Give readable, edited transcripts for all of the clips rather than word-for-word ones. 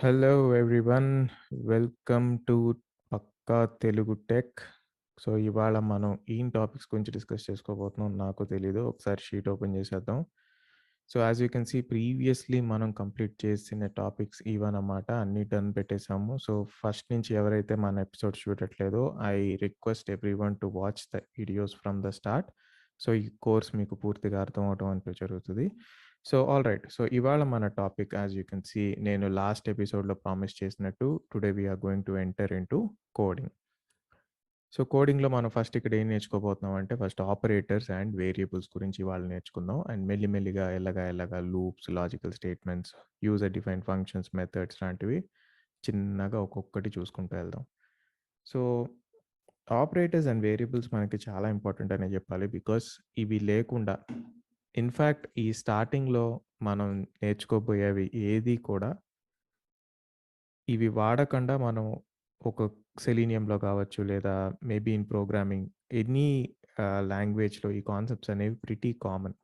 Hello everyone. Welcome to Pakka Telugu Tech. So, ఇవాళ మనం ఏం టాపిక్స్ గురించి డిస్కస్ చేసుకోబోతున్నాం నాకు తెలీదు. ఒకసారి షీట్ ఓపెన్ చేసేద్దాం. So, as you can see previously మనం కంప్లీట్ చేసిన టాపిక్స్ ఇవన్నమాట. అన్నీ డన్ పెట్టేసాము. సో, ఫస్ట్ నుంచి ఎవరైతే మన ఎపిసోడ్స్ చూడట్లేదో I request everyone to watch the videos from the start. So, ఈ కోర్స్ మీకు పూర్తిగా అర్థం అవ్వటం అంటూ జరుగుతది. So, alright. సో, ఇవాళ మన topic as you can see నేను లాస్ట్ ఎపిసోడ్‌లో ప్రామిస్ చేసినట్టు today we are going to enter into coding. So, కోడింగ్‌లో మనం ఫస్ట్ ఇక్కడ ఏం నేర్చుకోబోతున్నాం అంటే ఫస్ట్ ఆపరేటర్స్ అండ్ వేరియబుల్స్ గురించి ఇవాళ నేర్చుకుందాం. అండ్ మెల్లిమెల్లిగా ఎల్లగా loops, logical statements, user defined functions, methods లాంటివి చిన్నగా ఒక్కొక్కటి చూసుకుంటూ వెళ్దాం. సో, ఆపరేటర్స్ అండ్ వేరియబుల్స్ మనకి చాలా ఇంపార్టెంట్ అనే చెప్పాలి. బికాస్ ఇవి లేకుండా ఇన్‌ఫాక్ట్ ఈ స్టార్టింగ్‌లో మనం నేర్చుకోబోయేవి ఏది కూడా ఇవి వాడకుండా మనం ఒక సెలీనియంలో కావచ్చు, లేదా మేబీ ఇన్ ప్రోగ్రామింగ్ ఎనీ లాంగ్వేజ్‌లో ఈ కాన్సెప్ట్స్ అనేవి pretty common.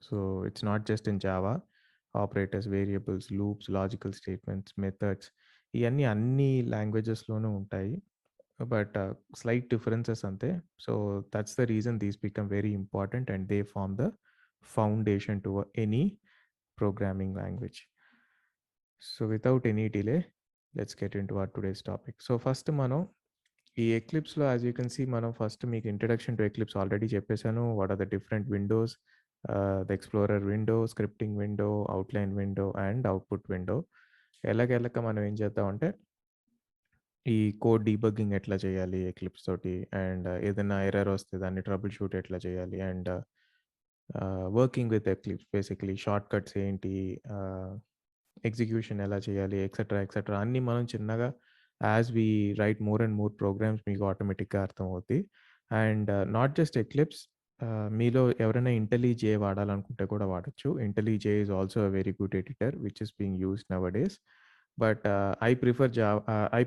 So, it's not just in Java. Operators, variables, loops, logical statements, methods ఇయన్నీ అన్ని లాంగ్వేజెస్‌లోనూ ఉంటాయి. బట్ స్లైట్ డిఫరెన్సెస్ అంతే. So, that's the reason these become very important and they form the foundation to any programming language. So, without any delay let's get into our today's topic. So, first మనం ఈ ఎక్లిప్స్‌లో as you can see మనం first మీకు introduction to Eclipse already చెప్పేసాను. What are the different windows, the explorer window, scripting window, outline window and output window. ఎలాగెలక మనం ఏం చేద్దామంటే ఈ కోడ్ డీబగ్గింగ్ ఎట్లా చేయాలి ఎక్లిప్స్ తోటి, అండ్ ఏదైనా ఎర్రర్ వస్తే దాన్ని ట్రబుల్ షూట్ ఎట్లా చేయాలి, and working with Eclipse basically shortcuts ఏంటి, ఎగ్జిక్యూషన్ ఎలా చేయాలి, ఎక్సెట్రా అన్నీ మనం చిన్నగా as we write more and more programs మీకు ఆటోమేటిక్‌గా అర్థమవుద్ది. అండ్ నాట్ జస్ట్ ఎక్లిప్స్, మీలో ఎవరైనా ఇంటెలిజే వాడాలనుకుంటే కూడా వాడొచ్చు. IntelliJ is also a very good editor which is being used nowadays. But I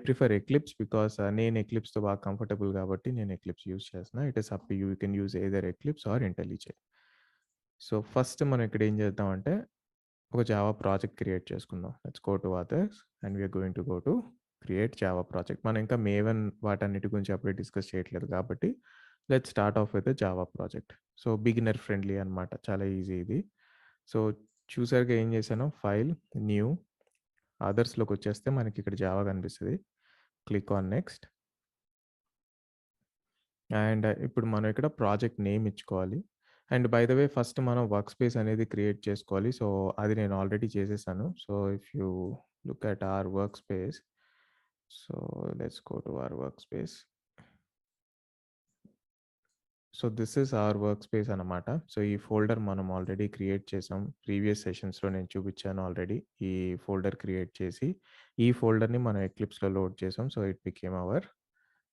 prefer Eclipse because నేను ఎక్లిప్స్‌తో బాగా కంఫర్టబుల్ కాబట్టి నేను ఎక్లిప్స్ యూజ్ చేస్తున్నా. It is up to you. You can use either Eclipse or IntelliJ. So, first మనం ఇక్కడ ఏం చేద్దామంటే ఒక జావా ప్రాజెక్ట్ క్రియేట్ చేసుకుందాం. Let's go to others and we are going to go to create Java project. మనం ఇంకా Maven వాటన్నిటి గురించి అప్పుడే డిస్కస్ చేయట్లేదు కాబట్టి let's start off with Java project. So, beginner friendly అనమాట. చాలా ఈజీ ఇది. సో, చూసారుగా ఏం చేశాను, ఫైల్, న్యూ, అదర్స్‌లోకి వచ్చేస్తే మనకి ఇక్కడ జావా కనిపిస్తది. Click on next. అండ్ ఇప్పుడు మనం ఇక్కడ ప్రాజెక్ట్ నేమ్ ఇచ్చుకోవాలి. And by the way first మనం వర్క్ స్పేస్ అనేది క్రియేట్ చేసుకోవాలి. సో, అది నేను ఆల్రెడీ చేసేసాను. So, if you look at our work space, so let's go to our work space. So, this is hour work space అనమాట. So, ఈ folder మనం already create చేసాం. ప్రీవియస్ సెషన్స్‌లో నేను చూపించాను ఆల్రెడీ. ఈ ఫోల్డర్ క్రియేట్ చేసి ఈ ఫోల్డర్‌ని మనం ఎక్లిప్స్‌లో లోడ్ చేసాం. So, it became our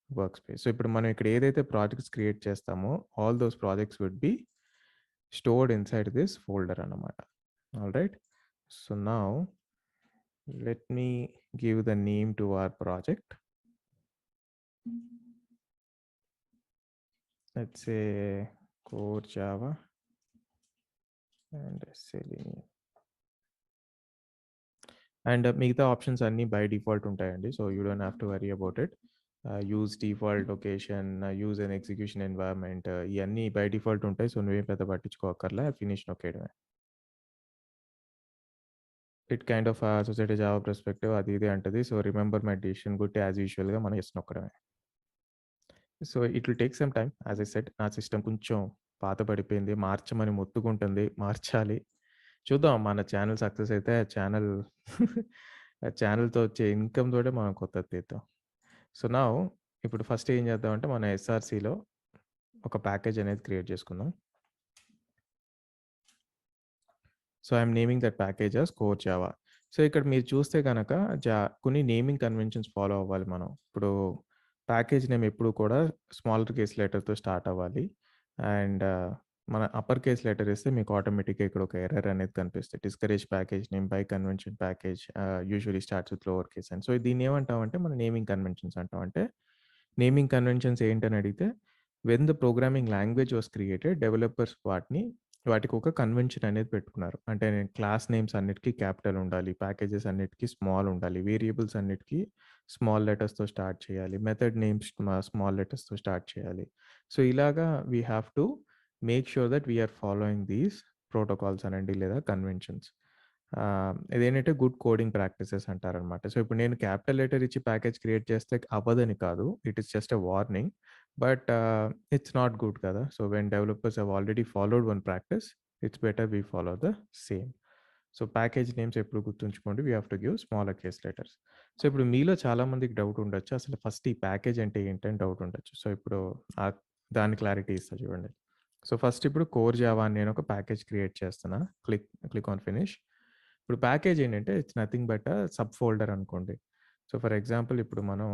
work space. So, ఇప్పుడు మనం ఇక్కడ ఏదైతే ప్రాజెక్ట్స్ క్రియేట్ చేస్తామో all those projects would be stored inside this folder అన్నమాట. Alright. So, now let me give the name to our project. Let's say core Java and Selenium. And మిగతా options అన్నీ by default ఉంటాయండి. So, you don't have to worry about it. Use default location, use and execution environment ఇయన్నీ by default ఉంటాయి. So, నువ్వేం పెద్ద పట్టించుకోక్కర్లే. Finish నొక్కేయడమే. It kind of society Java perspective అది ఇది అంటది. So, remember my decision good as యూజువల్‌గా మనం యెస్ నొక్కడమే. So, it will take some time. As I said నా సిస్టమ్ కొంచెం పాత పడిపోయింది. మార్చమని మొత్తుకుంటుంది. మార్చాలి. చూద్దాం మన ఛానెల్ సక్సెస్ అయితే ఆ ఛానెల్‌తో వచ్చే ఇన్‌కమ్ తోటే మనం కొత్తది తీద్దాం. సో, నౌ ఇప్పుడు ఫస్ట్ ఏం చేద్దామంటే మన ఎస్ఆర్‌సీలో ఒక ప్యాకేజ్ అనేది క్రియేట్ చేసుకుందాం. So, I am naming that package as core Java. So, ఇక్కడ మీరు చూస్తే గనక కొన్ని నేమింగ్ కన్వెన్షన్స్ ఫాలో అవ్వాలి మనం. ఇప్పుడు ప్యాకేజ్ నేమ్ ఎప్పుడు కూడా స్మాలర్ కేస్ లెటర్‌తో స్టార్ట్ అవ్వాలి. అండ్ మన అప్పర్ కేస్ లెటర్ ఇస్తే మీకు ఆటోమేటిక్‌గా ఇక్కడ ఒక ఎర్రర్ అనేది కనిపిస్తది. Discourage package name by convention package usually starts with lower case అని. సో, దీన్ని ఏమంటామంటే మనం నేమింగ్ కన్వెన్షన్స్ అంటాం. అంటే నేమింగ్ కన్వెన్షన్స్ ఏంటని అడిగితే when the programming language was created developers వాటిని వాటికి ఒక కన్వెన్షన్ అనేది పెట్టుకున్నారు. అంటే క్లాస్ నేమ్స్ అన్నిటికి క్యాపిటల్ ఉండాలి. ప్యాకేజెస్ అన్నిటికి స్మాల్ ఉండాలి. వేరియబుల్స్ అన్నిటికి స్మాల్ లెటర్స్‌తో స్టార్ట్ చేయాలి. మెథడ్ నేమ్స్ స్మాల్ లెటర్స్‌తో స్టార్ట్ చేయాలి. సో, ఇలాగా we have to make sure that we are following these protocols అనండి లేదా కన్వెన్షన్స్. ఇదేంటంటే గుడ్ కోడింగ్ ప్రాక్టీసెస్ అంటారనమాట. సో, ఇప్పుడు నేను క్యాపిటల్ లెటర్ ఇచ్చి ప్యాకేజ్ క్రియేట్ చేస్తే అవ్వదని కాదు. It is just a warning. But it's not good కదా. So when developers have already followed one practice, it's better we follow the same. So package names ఎప్పుడు గుర్తుంచుకోండి. We have to give smaller case letters. So ఇప్పుడు మీలో చాలా మందికి doubt ఉండొచ్చు. అసలు first ఈ ప్యాకేజ్ అంటే ఏంటని డౌట్ ఉండొచ్చు. సో ఇప్పుడు దాని క్లారిటీ ఇస్తా చూడండి. సో ఫస్ట్ ఇప్పుడు కోర్ జావా అని నేను ఒక ప్యాకేజ్ క్రియేట్ చేస్తున్నా. Click on finish. ఇప్పుడు ప్యాకేజ్ ఏంటంటే it's nothing but sub folder అనుకోండి. సో ఫర్ ఎగ్జాంపుల్ ఇప్పుడు మనం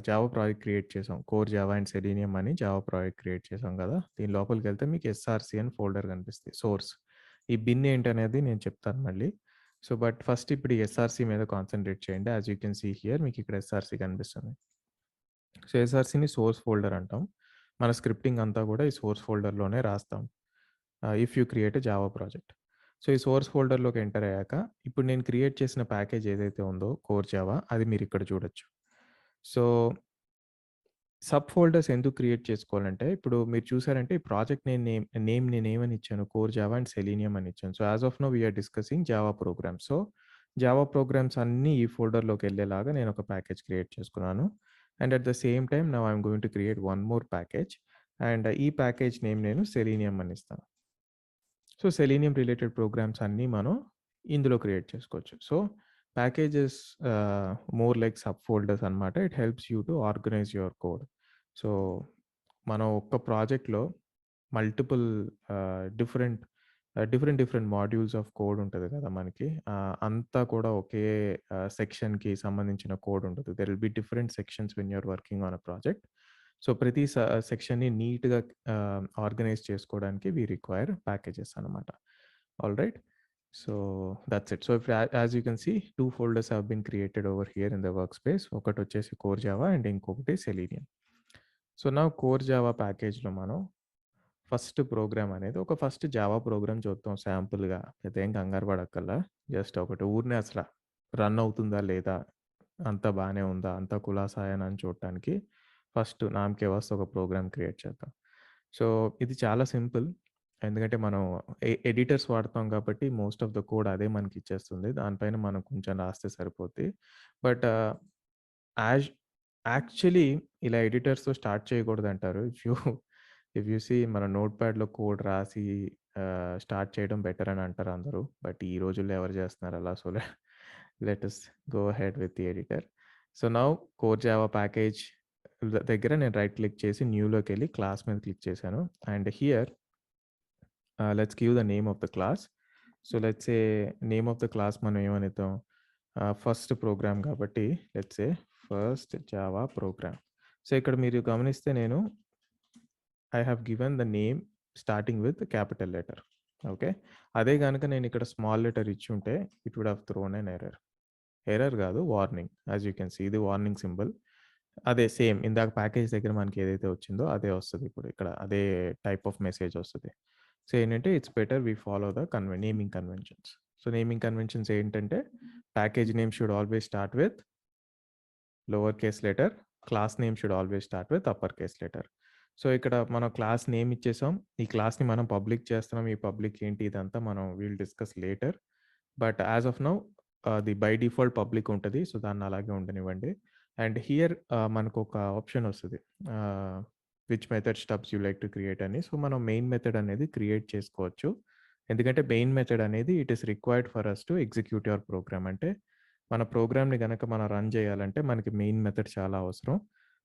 జావా ప్రాజెక్ట్ క్రియేట్ చేసాం. కోర్ జావా అండ్ సెలీనియం అని జావా ప్రాజెక్ట్ క్రియేట్ చేసాం కదా. దీని లోపలికెళ్తే మీకు ఎస్ఆర్‌సి అని ఫోల్డర్ కనిపిస్తుంది. సోర్స్. ఈ బిన్ ఏంటనేది నేను చెప్తాను మళ్ళీ. సో, బట్ ఫస్ట్ ఇప్పుడు ఈ ఎస్ఆర్‌సి మీద కాన్సంట్రేట్ చేయండి. As you can see here మీకు ఇక్కడ ఎస్ఆర్‌సి కనిపిస్తుంది. సో, ఎస్ఆర్‌సిని సోర్స్ ఫోల్డర్ అంటాం. మన స్క్రిప్టింగ్ అంతా కూడా ఈ సోర్స్ ఫోల్డర్‌లోనే రాస్తాం. If you create a Java project. So, ఈ సోర్స్ ఫోల్డర్‌లోకి ఎంటర్ అయ్యాక ఇప్పుడు నేను క్రియేట్ చేసిన ప్యాకేజ్ ఏదైతే ఉందో కోర్ జావా అది మీరు ఇక్కడ చూడొచ్చు. సో సబ్ ఫోల్డర్స్ ఎందుకు క్రియేట్ చేసుకోవాలంటే, ఇప్పుడు మీరు చూసారంటే ఈ ప్రాజెక్ట్ నేమ్ నేనేమని ఇచ్చాను, కోర్ జావా అండ్ సెలీనియం అని ఇచ్చాను. So, as of now we are discussing Java programs. So, Java programs అన్నీ ఈ ఫోల్డర్‌లోకి ఎళ్ళేలాగా నేను ఒక ప్యాకేజ్ క్రియేట్ చేసుకున్నాను. And at the same time now I am going to create one more package. And ఈ ప్యాకేజ్ నేమ్ నేను Selenium అని ఇస్తాను. సో, సెలీనియం రిలేటెడ్ ప్రోగ్రామ్స్ అన్నీ మనం ఇందులో క్రియేట్ చేసుకోవచ్చు. So, packages more like sub folders అనమాట. It helps you to organize your code. So, మనం ఒక్క ప్రాజెక్ట్‌లో multiple different different modules of code ఉంటది కదా మనకి. అంతా కూడా ఒకే సెక్షన్‌కి సంబంధించిన కోడ్ ఉండదు. There will be different sections when you are working on a project. So, ప్రతి సెక్షన్‌ని నీట్‌గా ఆర్గనైజ్ చేసుకోవడానికి వి రిక్వైర్ ప్యాకేజెస్ అనమాట. Alright. So, that's it. So, ఇప్పుడు as you can see 2 folders have been created over here in the work space. ఒకటొచ్చేసి core Java and ఇంకొకటి Selenium. So, now core Java ప్యాకేజ్‌లో మనం first programme అనేది ఒక first Java programme చూద్దాం శాంపుల్‌గా. పెద్దేం కంగారు పడక్కర్లా. Just ఒకటి ఊరినే అసల రన్ అవుతుందా లేదా? అంతా బానే ఉందా? అంతా కులాసాయేనా అని చూడటానికి ఫస్ట్ నామకే వాస్తు ఒక ప్రోగ్రామ్ క్రియేట్ చేద్దాం. సో, ఇది చాలా సింపుల్. ఎందుకంటే మనం ఎడిటర్స్ వాడతాం కాబట్టి మోస్ట్ ఆఫ్ ద కోడ్ అదే మనకిచ్చేస్తుంది. దానిపైన మనం కొంచెం రాస్తే సరిపోద్ది. బట్ యాజ్ యాక్చువల్లీ ఇలా ఎడిటర్స్‌తో స్టార్ట్ చేయకూడదంటారు. ఇఫ్ యూ సీ మన నోట్‌ప్యాడ్‌లో కోడ్ రాసి స్టార్ట్ చేయడం బెటర్ అని అంటారు అందరూ. బట్ ఈ రోజుల్లో ఎవరు చేస్తున్నారు అలా? So, let us go ahead with the editor. So, now core Java package దగ్గర నేను రైట్ క్లిక్ చేసి న్యూలోకెళ్ళి క్లాస్ మీద క్లిక్ చేశాను. And here let's give the name of the class. So, let's say name of the class మనం ఏమనిద్దాం? First program కాబట్టి let's say first Java program. So, ఇక్కడ మీరు గమనిస్తే నేను I have given the name starting with capital letter. Okay. అదే గనక నేను ఇక్కడ స్మాల్ లెటర్ ఇచ్చుంటే it would have thrown an error. Error గాదు warning. As you can see ఇది వార్నింగ్ సింబల్. అదే సేమ్ ఇందాక ప్యాకేజ్ దగ్గర మనకి ఏదైతే వచ్చిందో అదే వస్తది ఇప్పుడు ఇక్కడ. అదే టైప్ ఆఫ్ మెసేజ్ వస్తది. సో, ఏంటంటే it's better we follow the naming conventions. So, naming conventions ఏంటంటే package name should always start with lower case letter. Class name should always start with upper case letter. So, ఇక్కడ మనం class name ఇచ్చేసాం. ఈ క్లాస్‌ని మనం public చేస్తున్నాం. ఈ public ఏంటి ఇదంతా మనం will discuss later. But as of now అది బై డిఫాల్ట్ పబ్లిక్ ఉంటది. సో, దాన్ని అలాగే ఉండనివ్వండి. అండ్ హియర్ మనకొక ఆప్షన్ వస్తది. Which method stubs you like to create అని. సో, మనం మెయిన్ మెథడ్ అనేది క్రియేట్ చేసుకోవచ్చు. ఎందుకంటే మెయిన్ మెథడ్ అనేది it is required for us to execute your program. అంటే మన ప్రోగ్రామ్‌ని గనక మనం రన్ చేయాలంటే మనకి మెయిన్ మెథడ్ చాలా అవసరం.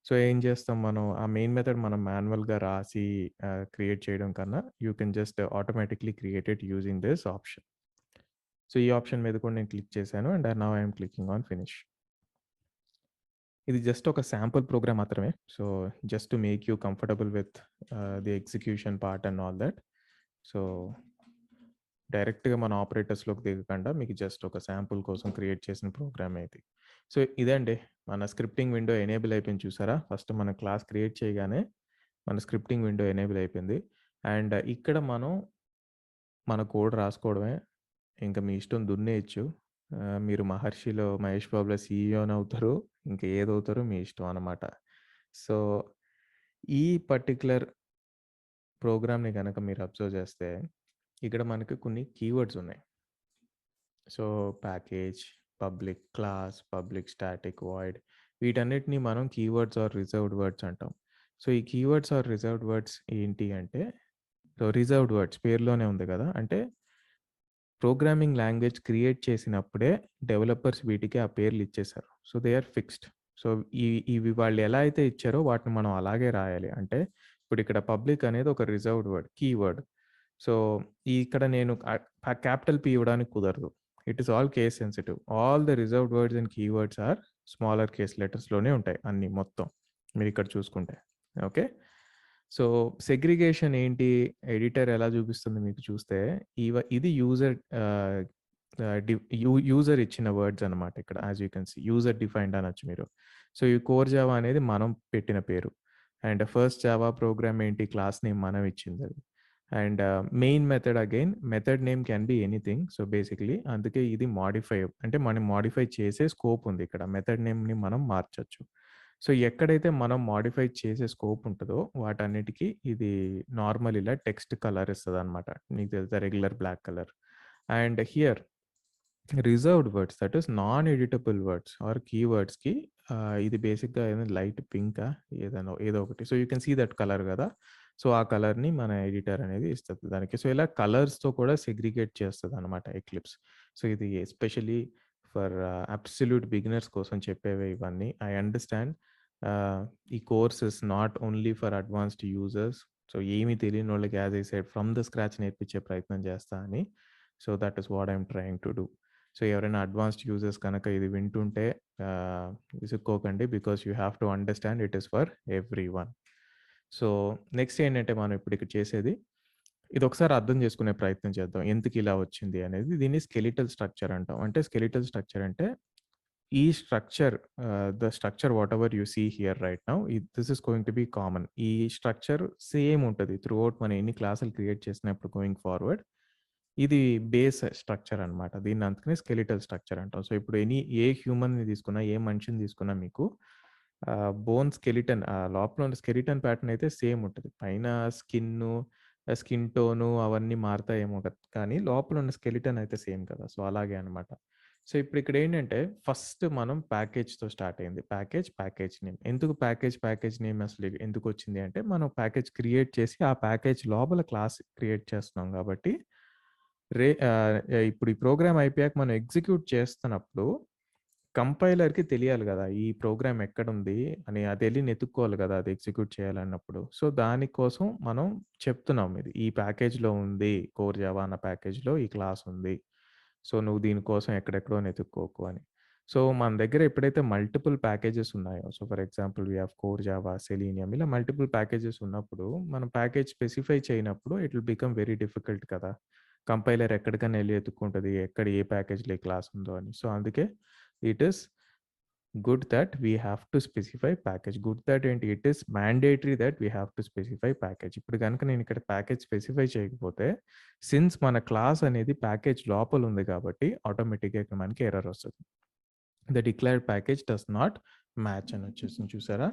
సో, ఏం చేస్తాం మనం ఆ మెయిన్ మెథడ్ మనం మాన్యువల్‌గా రాసి క్రియేట్ చేయడం కన్నా you can just automatically create it using this option. So, ఈ ఆప్షన్ మీద కూడా నేను క్లిక్ చేశాను. And now I yam clicking on finish. ఇది జస్ట్ ఒక శాంపుల్ ప్రోగ్రామ్ మాత్రమే. So, just to make you comfortable with the execution part and all that. So, డైరెక్ట్‌గా మన ఆపరేటర్స్‌లోకి దిగకుండా మీకు జస్ట్ ఒక శాంపుల్ కోసం క్రియేట్ చేసిన ప్రోగ్రామే ఇది. సో, ఇదండి మన స్క్రిప్టింగ్ విండో ఎనేబుల్ అయిపోయింది చూసారా? ఫస్ట్ మనం క్లాస్ క్రియేట్ చేయగానే మన స్క్రిప్టింగ్ విండో ఎనేబుల్ అయిపోయింది. అండ్ ఇక్కడ మనం మన కోడ్ రాసుకోవడమే. ఇంక మీ ఇష్టం దున్నేయొచ్చు. మీరు 'మహర్షిలో' మహేష్ బాబులో సీఈఓనవుతారు. ఇంక ఏదవుతారో మీ ఇష్టం అనమాట. సో, ఈ పర్టిక్యులర్ ప్రోగ్రామ్‌ని గనక మీరు అబ్జర్వ్ చేస్తే, ఇక్కడ మనకి కొన్ని కీవర్డ్స్ ఉన్నాయి. So, package, public class, public static void వీటన్నిటిని మనం కీవర్డ్స్ ఆర్ రిజర్వ్డ్ వర్డ్స్ అంటాం. సో, ఈ కీవర్డ్స్ ఆర్ రిజర్వ్డ్ వర్డ్స్ ఏంటి అంటే, సో, రిజర్వ్డ్ వర్డ్స్ పేరులోనే ఉంది గదా! అంటే ప్రోగ్రామింగ్ లాంగ్వేజ్ క్రియేట్ చేసినప్పుడే డెవలపర్స్ వీటికి ఆ పేర్లు ఇచ్చేసారు. So, they are fixed. So, ఇవి వాళ్ళు ఎలా అయితే ఇచ్చారో వాటిని మనం అలాగే రాయాలి. అంటే ఇప్పుడు ఇక్కడ పబ్లిక్ అనేది ఒక రిజర్వ్డ్ వర్డ్, కీవర్డ్. సో, ఇక్కడ నేను క్యాపిటల్ పి ఇవ్వడానికి కుదరదు. It is all case sensitive. All the reserved words and keywords are smaller case లెటర్స్‌లోనే ఉంటాయి అన్నీ మొత్తం. మీరిక్కడ చూసుకుంటే. ఓకే. సో, సెగ్రిగేషన్ ఏంటి? ఎడిటర్ ఎలా చూపిస్తుంది మీకు చూస్తే, ఇది యూజర్ ఆహ్, ఆహ్, డి యూజర్ ఇచ్చిన వర్డ్స్ అనమాట ఇక్కడ. As you can see user defined అనొచ్చు మీరు. సో, ఈ కోర్ జావా అనేది మనం పెట్టిన పేరు. అండ్ ఫస్ట్ జావా ప్రోగ్రామ్ ఏంటి? క్లాస్ నేమ్ మనం ఇచ్చిందది. And main method again method name can be anything. So, basically అందుకే ఇది మోడిఫై అంటే మనం మోడిఫై చేసే స్కోప్ ఉంది ఇక్కడ. మెథడ్ నేమ్‌ని మనం మార్చొచ్చు. సో, ఎక్కడైతే మనం మోడిఫై చేసే స్కోప్ ఉంటదో వాటన్నిటికి ఇది నార్మల్ ఇలా టెక్స్ట్ కలర్ ఇస్తదనమాట. మీకు తెలుసా regular black colour. And here reserved words that is non editable words are కీవర్డ్స్‌కి ఇది బేసిక్‌గా ఏదో లైట్ పింకా ఏదో ఒకటి. So, you can see that colour గదా! సో, ఆ కలర్‌ని మన ఎడిటర్ అనేది ఇస్తది దానికి. సో, ఇలా కలర్స్‌తో కూడా సెగ్రిగేట్ చేస్తదనమాట ఎక్లిప్స్. సో, ఇది ఎస్పెషల్లీ ఫర్ అబ్సల్యూట్ బిగినర్స్ కోసం చెప్పేవే ఇవన్నీ. ఐ అండర్‌స్టాండ్ ఈ course is not only for advanced users. So, ఏమి తెలియనోళ్ళకి as I said from the scratch నేర్పించే ప్రయత్నం చేస్తా అని. So, that is what I am trying to do. So, ఎవరైనా అడ్వాన్స్డ్ యూజర్స్ కనుక ఇది వింటుంటే ఆహ్, విసుక్కోకండి. Because you have to understand it is for everyone. So, next ఏంటంటే మనం ఇప్పుడు ఇక్కడ చేసేది, ఇదొకసారి అర్థం చేసుకునే ప్రయత్నం చేద్దాం. ఎందుకిలా వచ్చింది అనేది. దీన్ని స్కెలిటల్ స్ట్రక్చర్ అంటాం. అంటే స్కెలిటల్ స్ట్రక్చర్ అంటే ఈ structure the structure whatever you see here right now this is going to be common. ఈ స్ట్రక్చర్ సేమ్ ఉంటది. త్రూఔట్ మనం ఎన్ని క్లాసులు క్రియేట్ చేసినప్పుడు గోయింగ్ ఫార్వర్డ్. ఇది బేస్ స్ట్రక్చర్ అనమాట. దీన్ని అందుకనే స్కెలిటల్ స్ట్రక్చర్ అంటాం. సో, ఇప్పుడు ఏ హ్యూమన్‌ని తీసుకున్నా, ఏ మనిషిని తీసుకున్నా మీకు బోన్ స్కెలిటన్ లోపల ఉన్న స్కెలిటన్ ప్యాటర్న్ అయితే సేమ్ ఉంటది. పైన స్కిన్ టోను అవన్నీ మారతాయేమో కానీ లోపల ఉన్న స్కెలిటన్ అయితే సేమ్ కదా! సో, అలాగే అనమాట. సో, ఇప్పుడు ఇక్కడేంటంటే ఫస్ట్ మనం ప్యాకేజ్‌తో స్టార్ట్ అయింది. Package name. ఎందుకు ప్యాకేజ్ నేమ్ అసలు ఎందుకొచ్చింది అంటే మనం ప్యాకేజ్ క్రియేట్ చేసి ఆ ప్యాకేజ్ లోపల క్లాస్ క్రియేట్ చేస్తున్నాం కాబట్టి ఇప్పుడు ఈ ప్రోగ్రామ్ అయిపోయాక మనం ఎగ్జిక్యూట్ చేస్తున్నప్పుడు కంపైలర్‌కి తెలియాలి గదా! ఈ ప్రోగ్రామ్ ఎక్కడుంది అని అదెళ్లి వెతుక్కోవాలి గదా! అది ఎగ్జిక్యూట్ చేయాలన్నప్పుడు. సో, దానికోసం మనం చెప్తున్నాం ఇది. ఈ ప్యాకేజ్‌లో ఉంది. కోర్ జావా అన్న ప్యాకేజ్‌లో ఈ క్లాస్ ఉంది. సో, నువ్వు దీనికోసం ఎక్కడెక్కడో వెతుక్కోకు అని. సో, మన దగ్గర ఎప్పుడైతే మల్టిపుల్ ప్యాకేజెస్ ఉన్నాయో, so, for example we have core Java, Selenium ఇలా మల్టిపుల్ ప్యాకేజెస్ ఉన్నప్పుడు మనం ప్యాకేజ్ స్పెసిఫై చేయనప్పుడు it will become very difficult కదా! కంపైలర్ ఎక్కడికన్నా ఎళ్లి ఎతుక్కుంటది. ఎక్కడ ఏ ప్యాకేజ్‌లో ఏ క్లాస్ ఉందో అని. సో, అందుకే it is good that we have to specify package. Good that ఏంటి? It is mandatory that we have to specify package. ఇప్పుడు గనుక నేను ఇక్కడ ప్యాకేజ్ స్పెసిఫై చేయకపోతే, సిన్స్ మన క్లాస్ అనేది ప్యాకేజ్ లోపల ఉంది కాబట్టి ఆటోమేటిక్‌గా ఇక్కడ మనకి ఎర్రర్ వస్తది. The declared package does not match అని వచ్చేసింది చూసారా?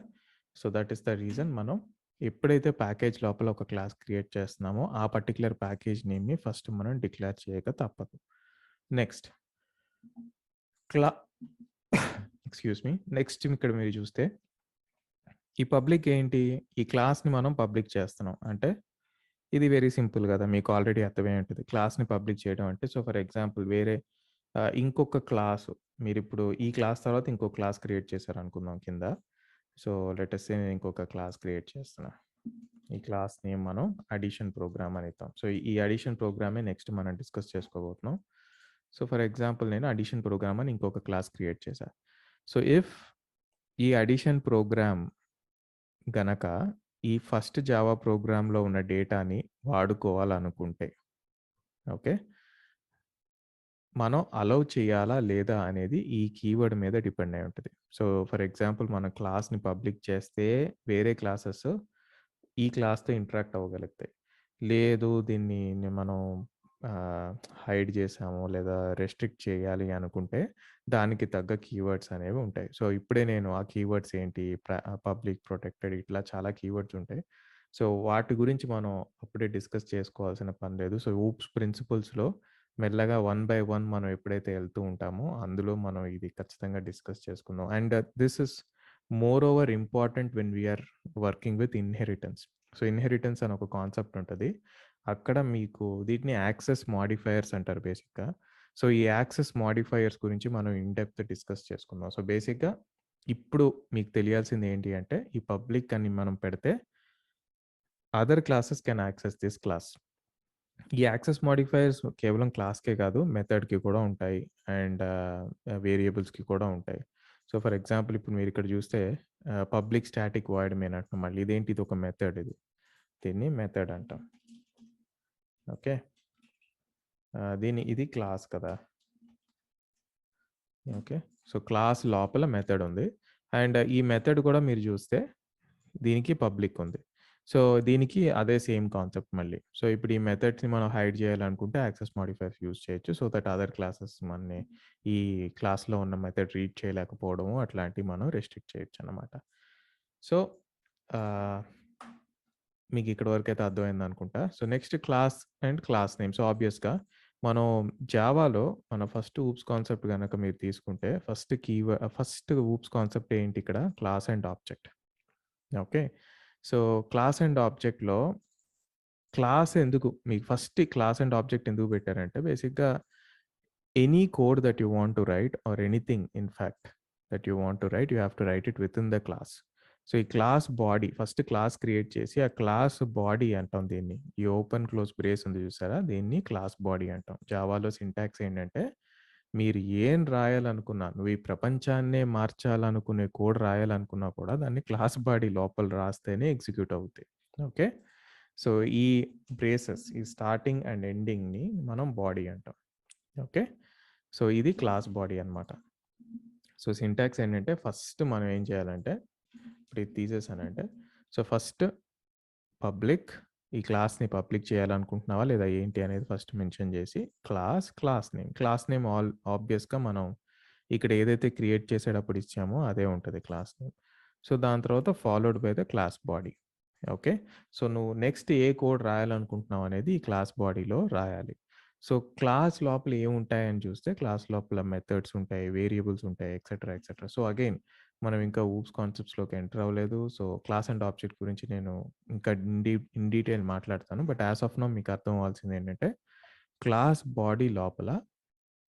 So, that is the reason మనం ఎప్పుడైతే ప్యాకేజ్ లోపల ఒక క్లాస్ క్రియేట్ చేస్తున్నామో, ఆ పర్టిక్యులర్ ప్యాకేజ్ నేమ్‌ని ఫస్ట్ మనం డిక్లేర్ చేయక తప్పదు. నెక్స్ట్ క్లా ఎక్స్‌క్యూజ్ మీ. నెక్స్ట్ ఇక్కడ మీరు చూస్తే ఈ పబ్లిక్ ఏంటి? ఈ క్లాస్‌ని మనం పబ్లిక్ చేస్తున్నాం. అంటే ఇది వెరీ సింపుల్ గదా! మీకు ఆల్రెడీ అర్థమై ఉంటది. క్లాస్‌ని పబ్లిక్ చేయడం అంటే సో, ఫర్ ఎగ్జాంపుల్ వేరే ఇంకొక క్లాసు మీరిప్పుడు ఈ క్లాస్ తర్వాత ఇంకో క్లాస్ క్రియేట్ చేశారనుకుందాం కింద. సో, లెట్ అస్ సే నేను ఇంకొక క్లాస్ క్రియేట్ చేస్తున్నా. ఈ క్లాస్ నేమ్ మనం అడిషన్ ప్రోగ్రామ్ అని ఇద్దాం. సో, ఈ అడిషన్ ప్రోగ్రామే నెక్స్ట్ మనం డిస్కస్ చేసుకోబోతున్నాం. సో, ఫర్ ఎగ్జాంపుల్ నేను అడిషన్ ప్రోగ్రామ్ అని ఇంకొక క్లాస్ క్రియేట్ చేశా. సో, ఇఫ్ ఈ అడిషన్ ప్రోగ్రామ్ గనక ఈ ఫస్ట్ జావా ప్రోగ్రామ్‌లో ఉన్న డేటాని వాడుకోవాలనుకుంటే, ఓకే. మనం అలౌ చేయాలా? లేదా? అనేది ఈ కీవర్డ్ మీద డిపెండ్ అయి ఉంటది. సో, ఫర్ ఎగ్జాంపుల్ మనం క్లాస్‌ని పబ్లిక్ చేస్తే వేరే క్లాసెస్ ఈ క్లాస్‌తో ఇంటరాక్ట్ అవ్వగలుగుతాయి. లేదు దీన్ని మనం హైడ్ చేసాము లేదా రెస్ట్రిక్ట్ చేయాలి అనుకుంటే దానికి తగ్గ కీవర్డ్స్ అనేవి ఉంటాయి. సో, ఇప్పుడే నేను ఆ కీవర్డ్స్ ఏంటి పబ్లిక్ ప్రొటెక్టెడ్ ఇట్లా చాలా కీవర్డ్స్ ఉంటాయి. సో, వాటి గురించి మనం అప్పుడే డిస్కస్ చేసుకోవాల్సిన పని లేదు. సో, ఊప్స్ ప్రిన్సిపల్స్‌లో మెల్లగా వన్ బై వన్ మనం ఎప్పుడైతే ఎళ్తూ ఉంటామో అందులో మనం ఇది ఖచ్చితంగా డిస్కస్ చేసుకుందాం. And this is moreover important when we are working with inheritance. So, inheritance అని ఒక కాన్సెప్ట్ ఉంటది. అక్కడ మీకు వీటిని యాక్సెస్ మోడిఫైయర్స్ అంటారు బేసిక్‌గా. సో, ఈ యాక్సెస్ మోడిఫైయర్స్ గురించి మనం ఇన్ డెప్త్ డిస్కస్ చేసుకుందాం. సో, బేసిక్‌గా ఇప్పుడు మీకు తెలియాల్సింది ఏంటి అంటే, ఈ పబ్లిక్ అని మనం పెడితే other classes can access this class. ఈ యాక్సెస్ మోడిఫైయర్స్ కేవలం క్లాస్‌కే కాదు, మెథడ్‌కి కూడా ఉంటాయి. అండ్ వేరియబుల్స్‌కి కూడా ఉంటాయి. సో, ఫర్ ఎగ్జాంపుల్ ఇప్పుడు మీరిక్కడ చూస్తే పబ్లిక్ స్టాటిక్ వాయిడ్ మెయిన్ అంటున్నాం. మళ్ళీ ఇదేంటి ఇదొక మెథడ్ ఇది. దీన్ని మెథడ్ అంటాం. ఓకే. ఇది క్లాస్ కదా! ఓకే. సో, క్లాస్ లోపల మెథడ్ ఉంది. అండ్ ఈ మెథడ్ కూడా మీరు చూస్తే దీనికి పబ్లిక్ ఉంది. సో, దీనికి అదే సేమ్ కాన్సెప్ట్ మళ్ళీ. సో, ఇప్పుడు ఈ మెథడ్స్‌ని మనం హైడ్ చేయాలనుకుంటే యాక్సెస్ మోడిఫైయర్స్ యూజ్ చేయొచ్చు. సో దట్ అదర్ క్లాసెస్ మనని ఈ క్లాస్‌లో ఉన్న మెథడ్ రీడ్ చేయలేకపోవడము అట్లాంటివి మనం రెస్ట్రిక్ట్ చేయొచ్చనమాట. సో, ఆహ్, మీకు ఇక్కడి వరకైతే అర్థమైందనుకుంటా. So, next class and class name. So, ఆబ్వియస్‌గా మనం జావాలో మన ఫస్ట్ ఊప్స్ కాన్సెప్ట్ గనక మీరు తీసుకుంటే ఫస్ట్ ఊప్స్ కాన్సెప్ట్ ఏంటి ఇక్కడ? Class and object. Okay. So, class and ఆబ్జెక్ట్‌లో క్లాస్ ఎందుకు మీకు ఫస్ట్ ఈ క్లాస్ అండ్ ఆబ్జెక్ట్ ఎందుకు పెట్టారంటే బేసిక్‌గా any code that you want to write or anything in fact that you want to write you have to write it within the class. So, ఈ class body first class create చేసి ఆ class body అంటాం దీన్ని. ఈ open close brace ఉంది చూసారా? దీన్ని class body అంటాం. జావాలో సింటాక్స్ ఏంటంటే మీరు ఏం రాయాలనుకున్నా, నువ్వు ఈ ప్రపంచాన్నే మార్చాలనుకునే కోడ్ రాయాలనుకున్నా కూడా దాన్ని క్లాస్ బాడీ లోపల రాస్తేనే ఎగ్జిక్యూట్ అవుతాయి. ఓకే. సో, ఈ బ్రేసెస్ ఈ స్టార్టింగ్ అండ్ ఎండింగ్‌ని మనం బాడీ అంటాం. ఓకే. సో, ఇది క్లాస్ బాడీ అన్నమాట. సో, సింటాక్స్ ఏంటంటే ఫస్ట్ మనం ఏం చేయాలంటే ఇప్పుడు ఇది తీసేసానంటే సో, ఫస్ట్ పబ్లిక్ ఈ క్లాస్‌ని పబ్లిక్ చేయాలనుకుంటున్నావా? లేదా ఏంటి అనేది ఫస్ట్ మెన్షన్ చేసి క్లాస్ నేమ్. క్లాస్ నేమ్ ఆబ్వియస్‌గా మనం ఇక్కడ ఏదైతే క్రియేట్ చేసేటప్పుడు ఇచ్చామో అదే ఉంటది క్లాస్ నేమ్. సో, దాని తర్వాత followed by the class body. Okay. So, నువ్వు నెక్స్ట్ ఏ కోడ్ రాయాలనుకుంటున్నావు అనేది ఈ క్లాస్ బాడీలో రాయాలి. సో, క్లాస్ లోపల ఏముంటాయని చూస్తే క్లాస్ లోపల మెథడ్స్ ఉంటాయి, వేరియబుల్స్ ఉంటాయి ఎక్సెట్రా, ఎక్సెట్రా. సో, అగైన్ మనం ఇంకా ఊప్స్ కాన్సెప్ట్స్‌లోకి ఎంటర్ అవ్వలేదు. సో, క్లాస్ అండ్ ఆబ్జెక్ట్ గురించి నేను ఇంకా ఇన్ డీటెయిల్ మాట్లాడతాను. బట్ యాస్ ఆఫ్ నౌ మీకు అర్థం అవ్వాల్సిందేంటంటే, క్లాస్ బాడీ లోపల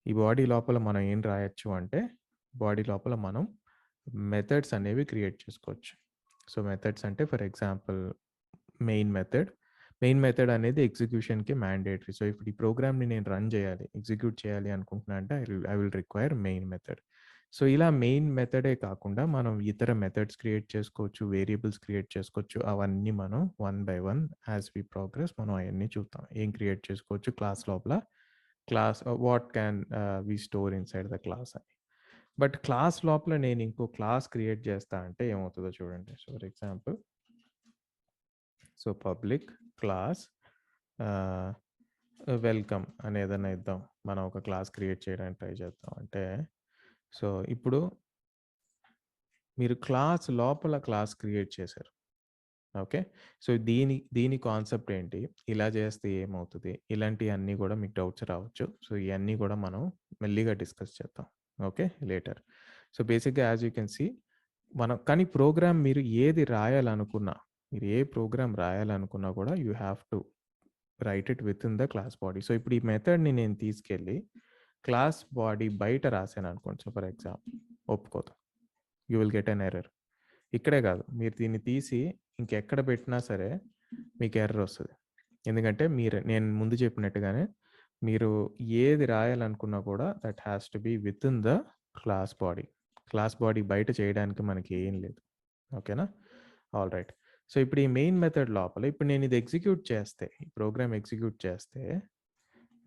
ఈ బాడీ లోపల మనం ఏం రాయొచ్చు అంటే, బాడీ లోపల మనం మెథడ్స్ అనేవి క్రియేట్ చేసుకోవచ్చు. సో, మెథడ్స్ అంటే for example main method. Main method అనేది ఎగ్జిక్యూషన్‌కి మ్యాండేటరీ. సో, ఇప్పుడు ఈ ప్రోగ్రామ్‌ని నేను రన్ చేయాలి, ఎగ్జిక్యూట్ చేయాలి అనుకుంటున్నా అంటే I will require main method. So, ఇలా మెయిన్ మెథడే కాకుండా మనం ఇతర మెథడ్స్ క్రియేట్ చేసుకోవచ్చు, వేరియబుల్స్ క్రియేట్ చేసుకోవచ్చు. అవన్నీ మనం one by one as we progress మనం అయన్నీ చూద్దాం. ఏం క్రియేట్ చేసుకోవచ్చు క్లాస్ లోపల, what can we store inside the class అని. బట్ క్లాస్ లోపల నేను ఇంకో క్లాస్ క్రియేట్ చేస్తా అంటే ఏమవుతదో చూడండి. So, for example so, public class ah, welcome అని ఏదన్నా ఇద్దాం. మనం ఒక క్లాస్ క్రియేట్ చేయడానికి ట్రై చేద్దాం. అంటే సో, ఇప్పుడు మీరు క్లాస్ లోపల క్లాస్ క్రియేట్ చేశారు. ఓకే. సో, దీని కాన్సెప్ట్ ఏంటి? ఇలా చేస్తే ఏమవుతది? ఇలాంటియన్నీ గూడా మీకు డౌట్స్ రావచ్చు. సో, ఇయన్నీ గూడా మనం మెల్లిగా డిస్కస్ చేద్దాం. ఓకే. లేటర్. సో, బేసిక్‌గా యాస్ యూ కెన్ సీ కానీ ప్రోగ్రామ్ మీరు ఏది రాయాలనుకున్నా, మీరు ఏ ప్రోగ్రామ్ రాయాలనుకున్నా కూడా you have to write it within the class body. So, ఇప్పుడు ఈ మెథడ్‌ని నేను తీసుకెళ్ళి క్లాస్ బాడీ బయట రాసాననుకోండి. సో, ఫర్ ఎగ్జాంపుల్ ఒప్పుకోదు. You will get an error. ఇక్కడే కాదు. మీరు దీన్ని తీసి ఇంకెక్కడ పెట్టినా సరే మీకు ఎర్రర్ వస్తది. ఎందుకంటే నేను ముందు చెప్పినట్టుగానే మీరు ఏది రాయాలనుకున్నా కూడా that has to be within the class body. Class body బయట చేయడానికి మనకి ఏం లేదు. ఓకేనా? ఆల్‌రైట్. సో, ఇప్పుడు ఈ మెయిన్ మెథడ్ లోపల ఇప్పుడు నేను ఇది ఎగ్జిక్యూట్ చేస్తే, ఈ ప్రోగ్రామ్ ఎగ్జిక్యూట్ చేస్తే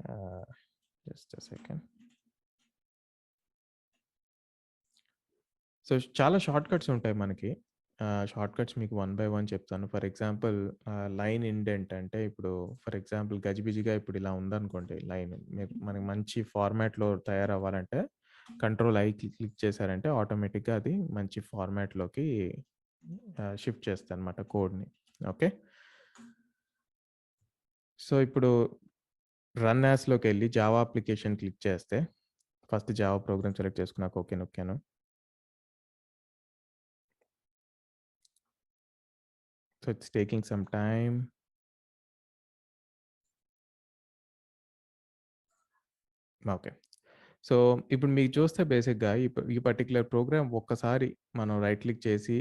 ఆహ్, జస్ట్ ఎ సెకండ్. సో, చాలా షార్ట్ కట్స్ ఉంటాయి మనకి. షార్ట్‌కట్స్ మీకు వన్ బై వన్ చెప్తాను. ఫర్ ఎగ్జాంపుల్ లైన్ ఇండెంట్ అంటే ఇప్పుడు ఫర్ ఎగ్జాంపుల్ గజిబిజిగా ఇప్పుడు ఇలా ఉందనుకోండి లైన్. మనకి మంచి ఫార్మాట్‌లో తయారవ్వాలంటే కంట్రోల్ ఐ క్లిక్ చేశారంటే ఆటోమేటిక్‌గా అది మంచి ఫార్మాట్‌లోకి షిఫ్ట్ చేస్తదనమాట కోడ్‌ని. ఓకే. సో, ఇప్పుడు రన్ యాస్‌లోకెళ్ళి జావా అప్లికేషన్ క్లిక్ చేస్తే ఫస్ట్ జావా ప్రోగ్రామ్ సెలెక్ట్ చేసుకున్నాక ఓకే నొక్కాను. So, it's taking some time. Okay. So, ఇప్పుడు మీకు చూస్తే బేసిక్‌గా ఈ పర్టిక్యులర్ ప్రోగ్రామ్ ఒక్కసారి మనం రైట్ క్లిక్ చేసి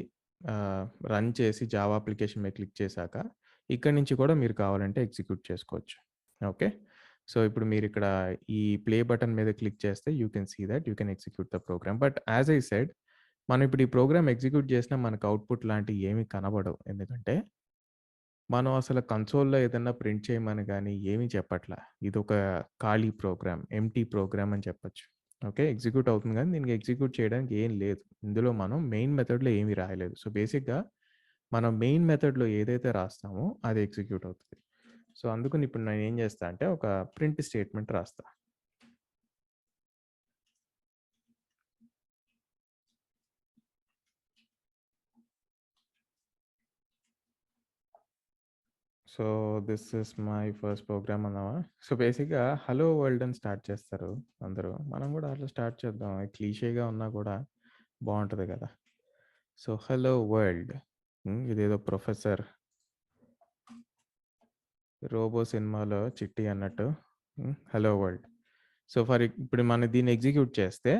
రన్ చేసి జావా అప్లికేషన్ మీద క్లిక్ చేశాక, ఇక్కడి నుంచి కూడా మీరు కావాలంటే ఎగ్జిక్యూట్ చేసుకోవచ్చు. ఓకే. సో, ఇప్పుడు మీరిక్కడ ఈ ప్లే బటన్ మీద క్లిక్ చేస్తే you can see that you can execute the program. But as I said మనం ఇప్పుడు ఈ ప్రోగ్రామ్ ఎగ్జిక్యూట్ చేసినా మనకు అవుట్‌పుట్ లాంటివి ఏమి కనబడవు. ఎందుకంటే మనం అసలు కన్సోల్‌లో ఏదన్నా ప్రింట్ చేయమని గాని ఏమి చెప్పట్లా. ఇదొక ఖాళీ ప్రోగ్రామ్. ఎంప్టీ ప్రోగ్రామ్ అని చెప్పొచ్చు. ఓకే. ఎగ్జిక్యూట్ అవుతుంది గానీ దీనికి ఎగ్జిక్యూట్ చేయడానికి ఏం లేదు. ఇందులో మనం మెయిన్ మెథడ్‌లో ఏమి రాయలేదు. సో, బేసిక్‌గా మనం మెయిన్ మెథడ్‌లో ఏదైతే రాస్తామో అది ఎగ్జిక్యూట్ అవుతది. సో, అందుకని ఇప్పుడు నేనేం చేస్తా అంటే ఒక ప్రింట్ స్టేట్‌మెంట్ రాస్తా. So, this is my first program అన్నామా? సో, బేసిక్‌గా హలో వరల్డ్ అని స్టార్ట్ చేస్తారు అందరూ. మనం కూడా అట్లా స్టార్ట్ చేద్దాం. క్లీషే‌గా ఉన్నా కూడా బావుంటది కదా! So, hello world. ఇదేదో ప్రొఫెసర్ 'రోబో' సినిమాలో చిట్టి అన్నట్టు హలో వరల్డ్. సో, ఇప్పుడు మనం దీన్ని ఎగ్జిక్యూట్ చేస్తే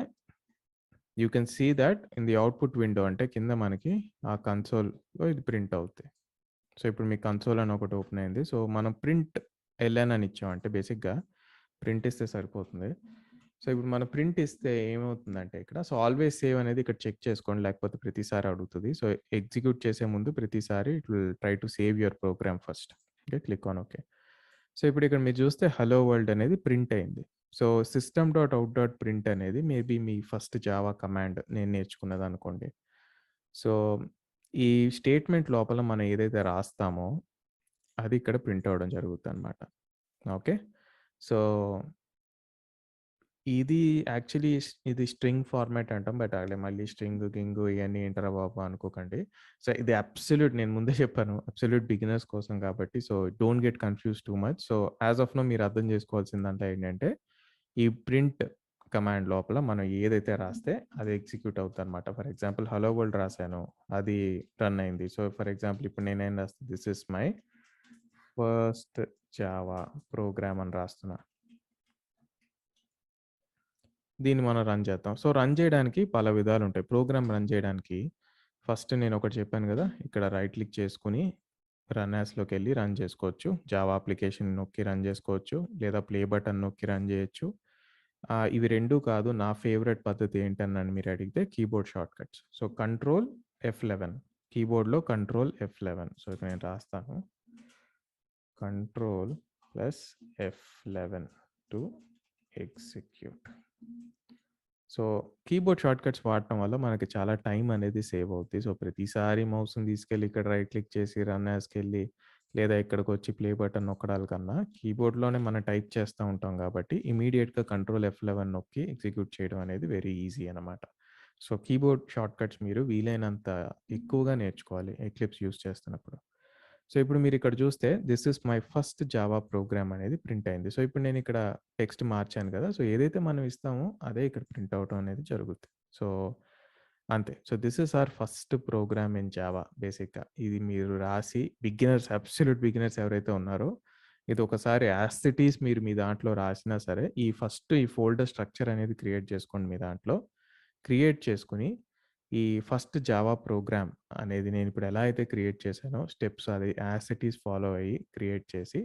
you can see that in the output window అంటే కింద మనకి ఆ కన్సోల్‌లో ఇది ప్రింట్ అవుద్ది. సో, ఇప్పుడు మీ కన్సోల్ అని ఒకటి ఓపెన్ అయింది. సో, మనం ప్రింట్ ఎల్ఎన్ అని ఇచ్చాం. అంటే బేసిక్‌గా ప్రింట్ ఇస్తే సరిపోతుంది. సో, ఇప్పుడు మనం ప్రింట్ ఇస్తే ఏమవుతుందంటే ఇక్కడ సో, ఆల్వేస్ సేవ్ అనేది ఇక్కడ చెక్ చేసుకోండి. లేకపోతే ప్రతిసారి అడుగుతది. సో, ఎగ్జిక్యూట్ చేసే ముందు ప్రతిసారి it will try to save your program first. Okay. Click on okay. So, ఇప్పుడు ఇక్కడ మీరు చూస్తే హలో వరల్డ్ అనేది ప్రింట్ అయింది. So, system dot out dot print అనేది మేబీ మీ ఫస్ట్ జావా కమాండ్ నేను నేర్చుకున్నదనుకోండి. సో, ఈ స్టేట్‌మెంట్ లోపల మనం ఏదైతే రాస్తామో అది ఇక్కడ ప్రింట్ అవ్వడం జరుగుద్దనమాట. ఓకే. సో, ఇది యాక్చువల్లీ ఇది స్ట్రింగ్ ఫార్మాట్ అంటాం. బట్ మళ్ళీ స్ట్రింగ్, గింగు ఇయన్నీ ఏంట్రా బాబు అనుకోకండి. సో, ఇది అబ్సల్యూట్ నేను ముందే చెప్పాను. అబ్సల్యూట్ బిగినర్స్ కోసం కాబట్టి so, don't get confused too much. So, as of now మీరు అర్థం చేసుకోవాల్సిందంతా ఏంటంటే, ఈ ప్రింట్ కమాండ్ లోపల మనం ఏదైతే రాస్తే అది ఎగ్జిక్యూట్ అవుద్దనమాట. ఫర్ ఎగ్జాంపుల్ హలో వరల్డ్ రాసాను. అది రన్ అయింది. సో, ఫర్ ఎగ్జాంపుల్ ఇప్పుడు నేనేం రాస్తా this is my first Java programme అని రాస్తున్నా. దీన్ని మనం రన్ చేద్దాం. సో, రన్ చేయడానికి పలు విధాలుంటాయి. ప్రోగ్రామ్ రన్ చేయడానికి ఫస్ట్ నేనొకటి చెప్పాను గదా! ఇక్కడ రైట్ క్లిక్ చేసుకొని రన్ యాస్‌లోకెళ్ళి రన్ చేసుకోవచ్చు. జావా అప్లికేషన్ నొక్కి రన్ చేసుకోవచ్చు. లేదా ప్లే బటన్ నొక్కి రన్ చేయొచ్చు. ఇవి 2 కాదు నా ఫేవరెట్ పద్ధతి ఏంటని నన్ను మీరడిగితే keyboard shortcuts. So, control F11 కీబోర్డ్‌లో కంట్రోల్ F11. సో, ఇక్కడ నేను రాస్తాను. Control plus F11 to execute. So, keyboard shortcuts వాడటం వల్ల మనకి చాలా టైం అనేది సేవ్ అవుద్ది. సో, ప్రతిసారి మౌస్‌ని తీసుకెళ్ళి ఇక్కడ రైట్ క్లిక్ చేసి రన్ యాస్‌కెళ్ళి లేదా ఇక్కడికొచ్చి ప్లే బటన్ నొక్కడాల కన్నా కీబోర్డ్‌లోనే మనం టైప్ చేస్తా ఉంటాం కాబట్టి ఇమ్మీడియేట్‌గా కంట్రోల్ F11 నొక్కి ఎగ్జిక్యూట్ చేయడం అనేది వెరీ ఈజీ అనమాట. సో, కీబోర్డ్ షార్ట్‌కట్స్ మీరు వీలైనంత ఎక్కువగా నేర్చుకోవాలి ఎక్లిప్స్ యూజ్ చేస్తున్నప్పుడు. సో, ఇప్పుడు మీరిక్కడ చూస్తే this is my first Java programme అనేది ప్రింట్ అయింది. సో, ఇప్పుడు నేనిక్కడ టెక్స్ట్ మార్చాను కదా! సో, ఏదైతే మనం ఇస్తామో అదే ఇక్కడ ప్రింట్ అవ్వటం అనేది జరుగుద్ది. సో, అంతే. So, this is our first program in Java బేసిక్‌గా. ఇది మీరు రాసి బిగినర్స్ అబ్సల్యూట్ బిగినర్స్ ఎవరైతే ఉన్నారో ఇది ఒకసారి యాస్ ఇట్ ఈజ్ మీరు మీ దాంట్లో రాసినా సరే ఈ ఫోల్డర్ స్ట్రక్చర్ అనేది క్రియేట్ చేసుకోండి మీ దాంట్లో. క్రియేట్ చేసుకొని ఈ ఫస్ట్ జావా ప్రోగ్రామ్ అనేది నేనిప్పుడు ఎలా అయితే క్రియేట్ చేశానో స్టెప్స్ అది యాస్ ఇట్ ఈజ్ ఫాలో అయ్యి క్రియేట్ చేసి,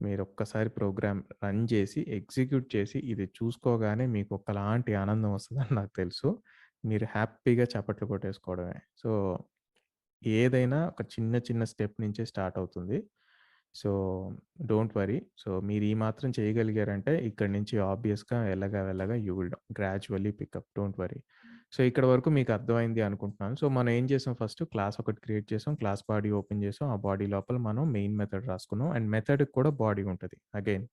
మీరొక్కసారి ప్రోగ్రామ్ రన్ చేసి, ఎగ్జిక్యూట్ చేసి, ఇది చూసుకోగానే మీకు ఒకలాంటి ఆనందం వస్తదని నాకు తెలుసు. మీరు హ్యాపీగా చప్పట్లు కొట్టేసుకోవడమే. సో, ఏదైనా ఒక చిన్న చిన్న స్టెప్ నుంచే స్టార్ట్ అవుతుంది. So, don't worry. సో, మీరు ఈ మాత్రం చేయగలిగారంటే ఇక్కడి నుంచి ఆబ్వియస్‌గా ఎల్లగా you will gradually pick up. Don't worry. So, ఇక్కడ వరకు మీకు అర్థమైంది అనుకుంటున్నాను. సో, మనం ఏం చేసాం ఫస్ట్ క్లాస్ ఒకటి క్రియేట్ చేసాం. క్లాస్ బాడీ ఓపెన్ చేసాం. ఆ బాడీ లోపల మనం మెయిన్ మెథడ్ రాసుకున్నాం. అండ్ మెథడ్‌కి కూడా బాడీ ఉంటది. అగైన్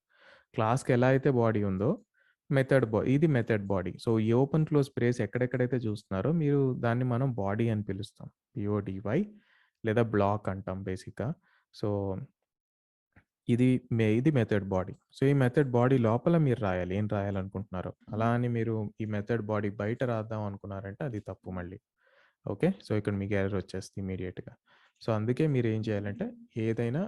క్లాస్‌కి ఎలా అయితే బాడీ ఉందో ఇది మెథడ్ బాడీ. సో, ఈ ఓపెన్ క్లోజ్ బ్రేస్ ఎక్కడెక్కడైతే చూస్తున్నారో మీరు దాన్ని మనం బాడీ అని పిలుస్తాం. బీఓడీవై లేదా బ్లాక్ అంటాం బేసిక్‌గా. సో, ఇది ఇది మెథడ్ బాడీ. సో, ఈ మెథడ్ బాడీ లోపల మీరు రాయాలి. ఏం రాయాలనుకుంటున్నారో. అలా అని మీరు ఈ మెథడ్ బాడీ బయట రాద్దాం అనుకున్నారంటే అది తప్పు మళ్ళీ. ఓకే. సో, ఇక్కడ మీకు ఎర్రర్ వచ్చేస్తుంది ఇమ్మీడియేట్‌గా. సో, అందుకే మీరేం చేయాలంటే ఏదైనా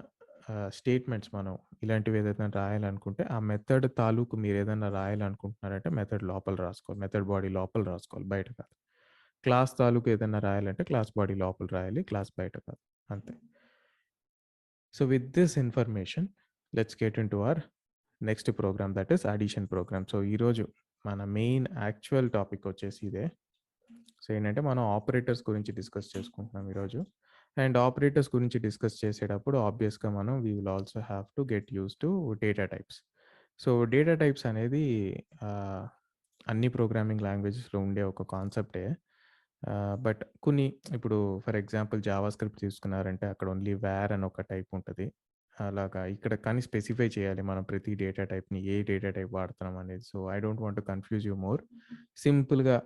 స్టేట్మెంట్స్ మనం ఇలాంటివి ఏదైనా రాయాలనుకుంటే ఆ మెథడ్ తాలూకు మీరేదైనా రాయాలనుకుంటున్నారంటే మెథడ్ లోపల రాసుకోవాలి. మెథడ్ బాడీ లోపల రాసుకోవాలి. బయట కాదు. క్లాస్ తాలూకు ఏదైనా రాయాలంటే క్లాస్ బాడీ లోపల రాయాలి. క్లాస్ బయట కాదు. అంతే. So with this information, let's get into our next program, that is addition program. So ఈరోజు మన మెయిన్ యాక్చువల్ టాపిక్ వచ్చేసి ఇదే. సో ఏంటంటే మనం ఆపరేటర్స్ గురించి డిస్కస్ చేసుకుంటున్నాం ఈరోజు. అండ్ ఆపరేటర్స్ గురించి డిస్కస్ చేసేటప్పుడు ఆబ్వియస్‌గా మనం we will also have to get used to data types. So data types అనేది ఆహ్, అన్ని ప్రోగ్రామింగ్ లాంగ్వేజెస్‌లో ఉండే ఒక కాన్సెప్టే. బట్ కొన్ని ఇప్పుడు ఫర్ ఎగ్జాంపుల్ జావా స్క్రిప్ట్ తీసుకున్నారంటే అక్కడ ఓన్లీ వేర్ అని ఒక టైప్ ఉంటది. అలాగా ఇక్కడ కానీ స్పెసిఫై చేయాలి మనం ప్రతి డేటా టైప్‌ని ఏ డేటా టైప్ వాడుతున్నాం అనేది. So I don't want to confuse you more. సింపుల్‌గా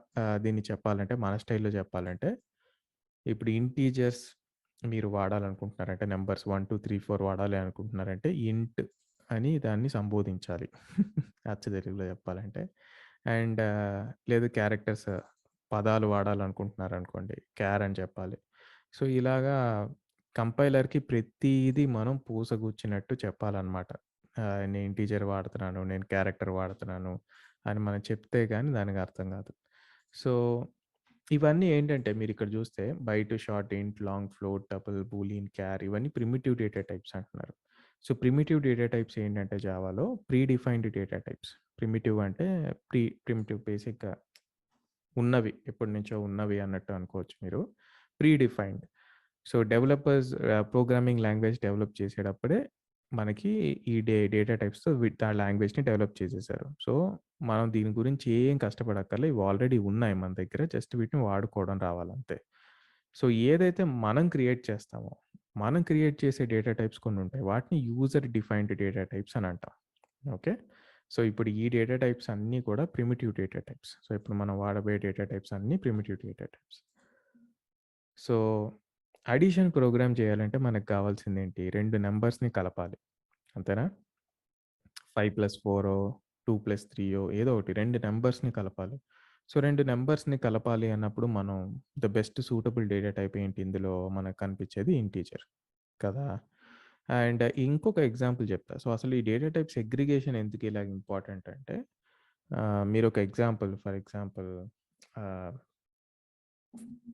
దీన్ని చెప్పాలంటే మన స్టైల్‌లో చెప్పాలంటే ఇప్పుడు ఇంటీజర్స్ మీరు వాడాలనుకుంటున్నారంటే నంబర్స్ 1, 2, 3, 4 వాడాలి అనుకుంటున్నారంటే ఇంట్ అని దాన్ని సంబోధించాలి. అచ్చ తెలుగులో చెప్పాలంటే. అండ్ లేదు క్యారెక్టర్స్ పదాలు వాడాలనుకుంటున్నారనుకోండి క్యార్ అని చెప్పాలి. సో, ఇలాగా కంపైలర్‌కి ప్రతీది మనం పూసగుచ్చినట్టు చెప్పాలనమాట. నేను ఇంటిజర్ వాడుతున్నాను, నేను క్యారెక్టర్ వాడుతున్నాను అని మనం చెప్తే గాని దానికి అర్థం కాదు. సో, ఇవన్నీ ఏంటంటే మీరిక్కడ చూస్తే byte, short, int, long, float, tuple, boolean, char ఇవన్నీ ప్రిమిటివ్ డేటా టైప్స్ అంటున్నారు. సో, ప్రిమిటివ్ డేటా టైప్స్ ఏంటంటే జావాలో predefined data types. Primitive అంటే ప్రిమిటివ్ బేసిక్‌గా ఉన్నవి. ఎప్పటినుంచో ఉన్నవి అన్నట్టు అనుకోవచ్చు మీరు. Predefined. So, developers programming language develop చేసేటప్పుడే మనకి ఈ డేటా టైప్స్‌తో ఆ లాంగ్వేజ్‌ని డెవలప్ చేసేసారు. సో, మనం దీని గురించి ఏం కష్టపడక్కర్లే. ఇవి ఆల్రెడీ ఉన్నాయి మన దగ్గర. జస్ట్ వీటిని వాడుకోవడం రావాలంతే. సో, ఏదైతే మనం క్రియేట్ చేస్తామో, మనం క్రియేట్ చేసే డేటా టైప్స్ కొన్నుంటాయి. వాటిని యూజర్ డిఫైన్డ్ డేటా టైప్స్ అని అంటాం. ఓకే. సో, ఇప్పుడు ఈ డేటా టైప్స్ అన్నీ కూడా ప్రిమిటివ్ డేటా టైప్స్. సో, ఇప్పుడు మనం వాడబోయే డేటా టైప్స్ అన్నీ primitive data types. So, addition program చేయాలంటే మనకు కావాల్సిందేంటి? 2 నంబర్స్‌ని కలపాలి. అంతేనా? 5+4 2+3 ఏదో ఒకటి 2 నంబర్స్‌ని కలపాలి. సో, 2 నంబర్స్‌ని కలపాలి అన్నప్పుడు మనం the best suitable data type ఏంటి ఇందులో మనకు కనిపించేది ఇంటిజర్ కదా! అండ్ ఇంకొక ఎగ్జాంపుల్ చెప్తా. సో, అసలు ఈ డేటా టైప్ సెగ్రిగేషన్ ఎందుకు ఇలాగ ఇంపార్టెంట్ అంటే మీరొక ఎగ్జాంపుల్ ఫర్ ఎగ్జాంపుల్ ఆహ్,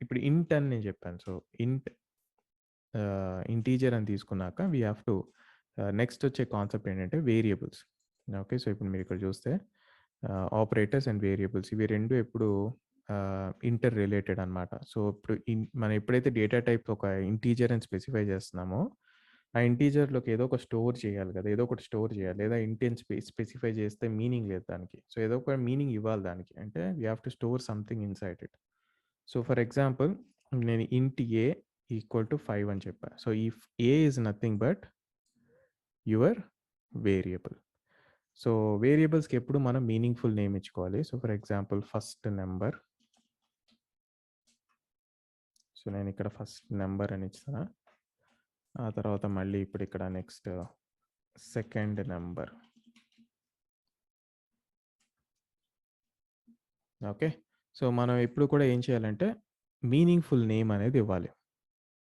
ఇప్పుడు ఇంట్ అని నేను చెప్పాను. సో, ఇంట్ ఇంటీజర్ అని తీసుకున్నాక వి హావ్ టు నెక్స్ట్ వచ్చే కాన్సెప్ట్ ఏంటంటే వేరియబుల్స్. ఓకే. సో, ఇప్పుడు మీరిక్కడ చూస్తే ఆపరేటర్స్ అండ్ వేరియబుల్స్ ఇవి 2 ఎప్పుడు ఇంటర్ రిలేటెడ్ అనమాట. సో, ఇప్పుడు మనం ఎప్పుడైతే డేటా టైప్ ఒక ఇంటీజర్ అని స్పెసిఫై చేస్తున్నామో, ఆ ఇంటీజర్‌లోకి ఏదో ఒక స్టోర్ చేయాలి కదా! ఏదో ఒకటి స్టోర్ చేయాలి. లేదా ఇంట్ అని స్పెసిఫై చేస్తే మీనింగ్ లేదు దానికి. సో, ఏదో ఒక మీనింగ్ ఇవ్వాలి దానికి. అంటే we have to store something inside it. So, for example నేను ఇంట్ ఏ ఈక్వల్ టు 5 అని చెప్పా. So, if a is nothing but your variable. So, వేరియబుల్స్‌కి ఎప్పుడు మనం మీనింగ్‌ఫుల్ నేమ్ ఇచ్చుకోవాలి. So, for example first number. So, నేనిక్కడ ఫస్ట్ నంబర్ అని ఇస్తున్నా. ఆ తర్వాత మళ్ళీ ఇప్పుడు ఇక్కడ next second number. Okay. So, మనం ఎప్పుడు కూడా ఏం చేయాలంటే మీనింగ్‌ఫుల్ నేమ్ అనేది ఇవ్వాలి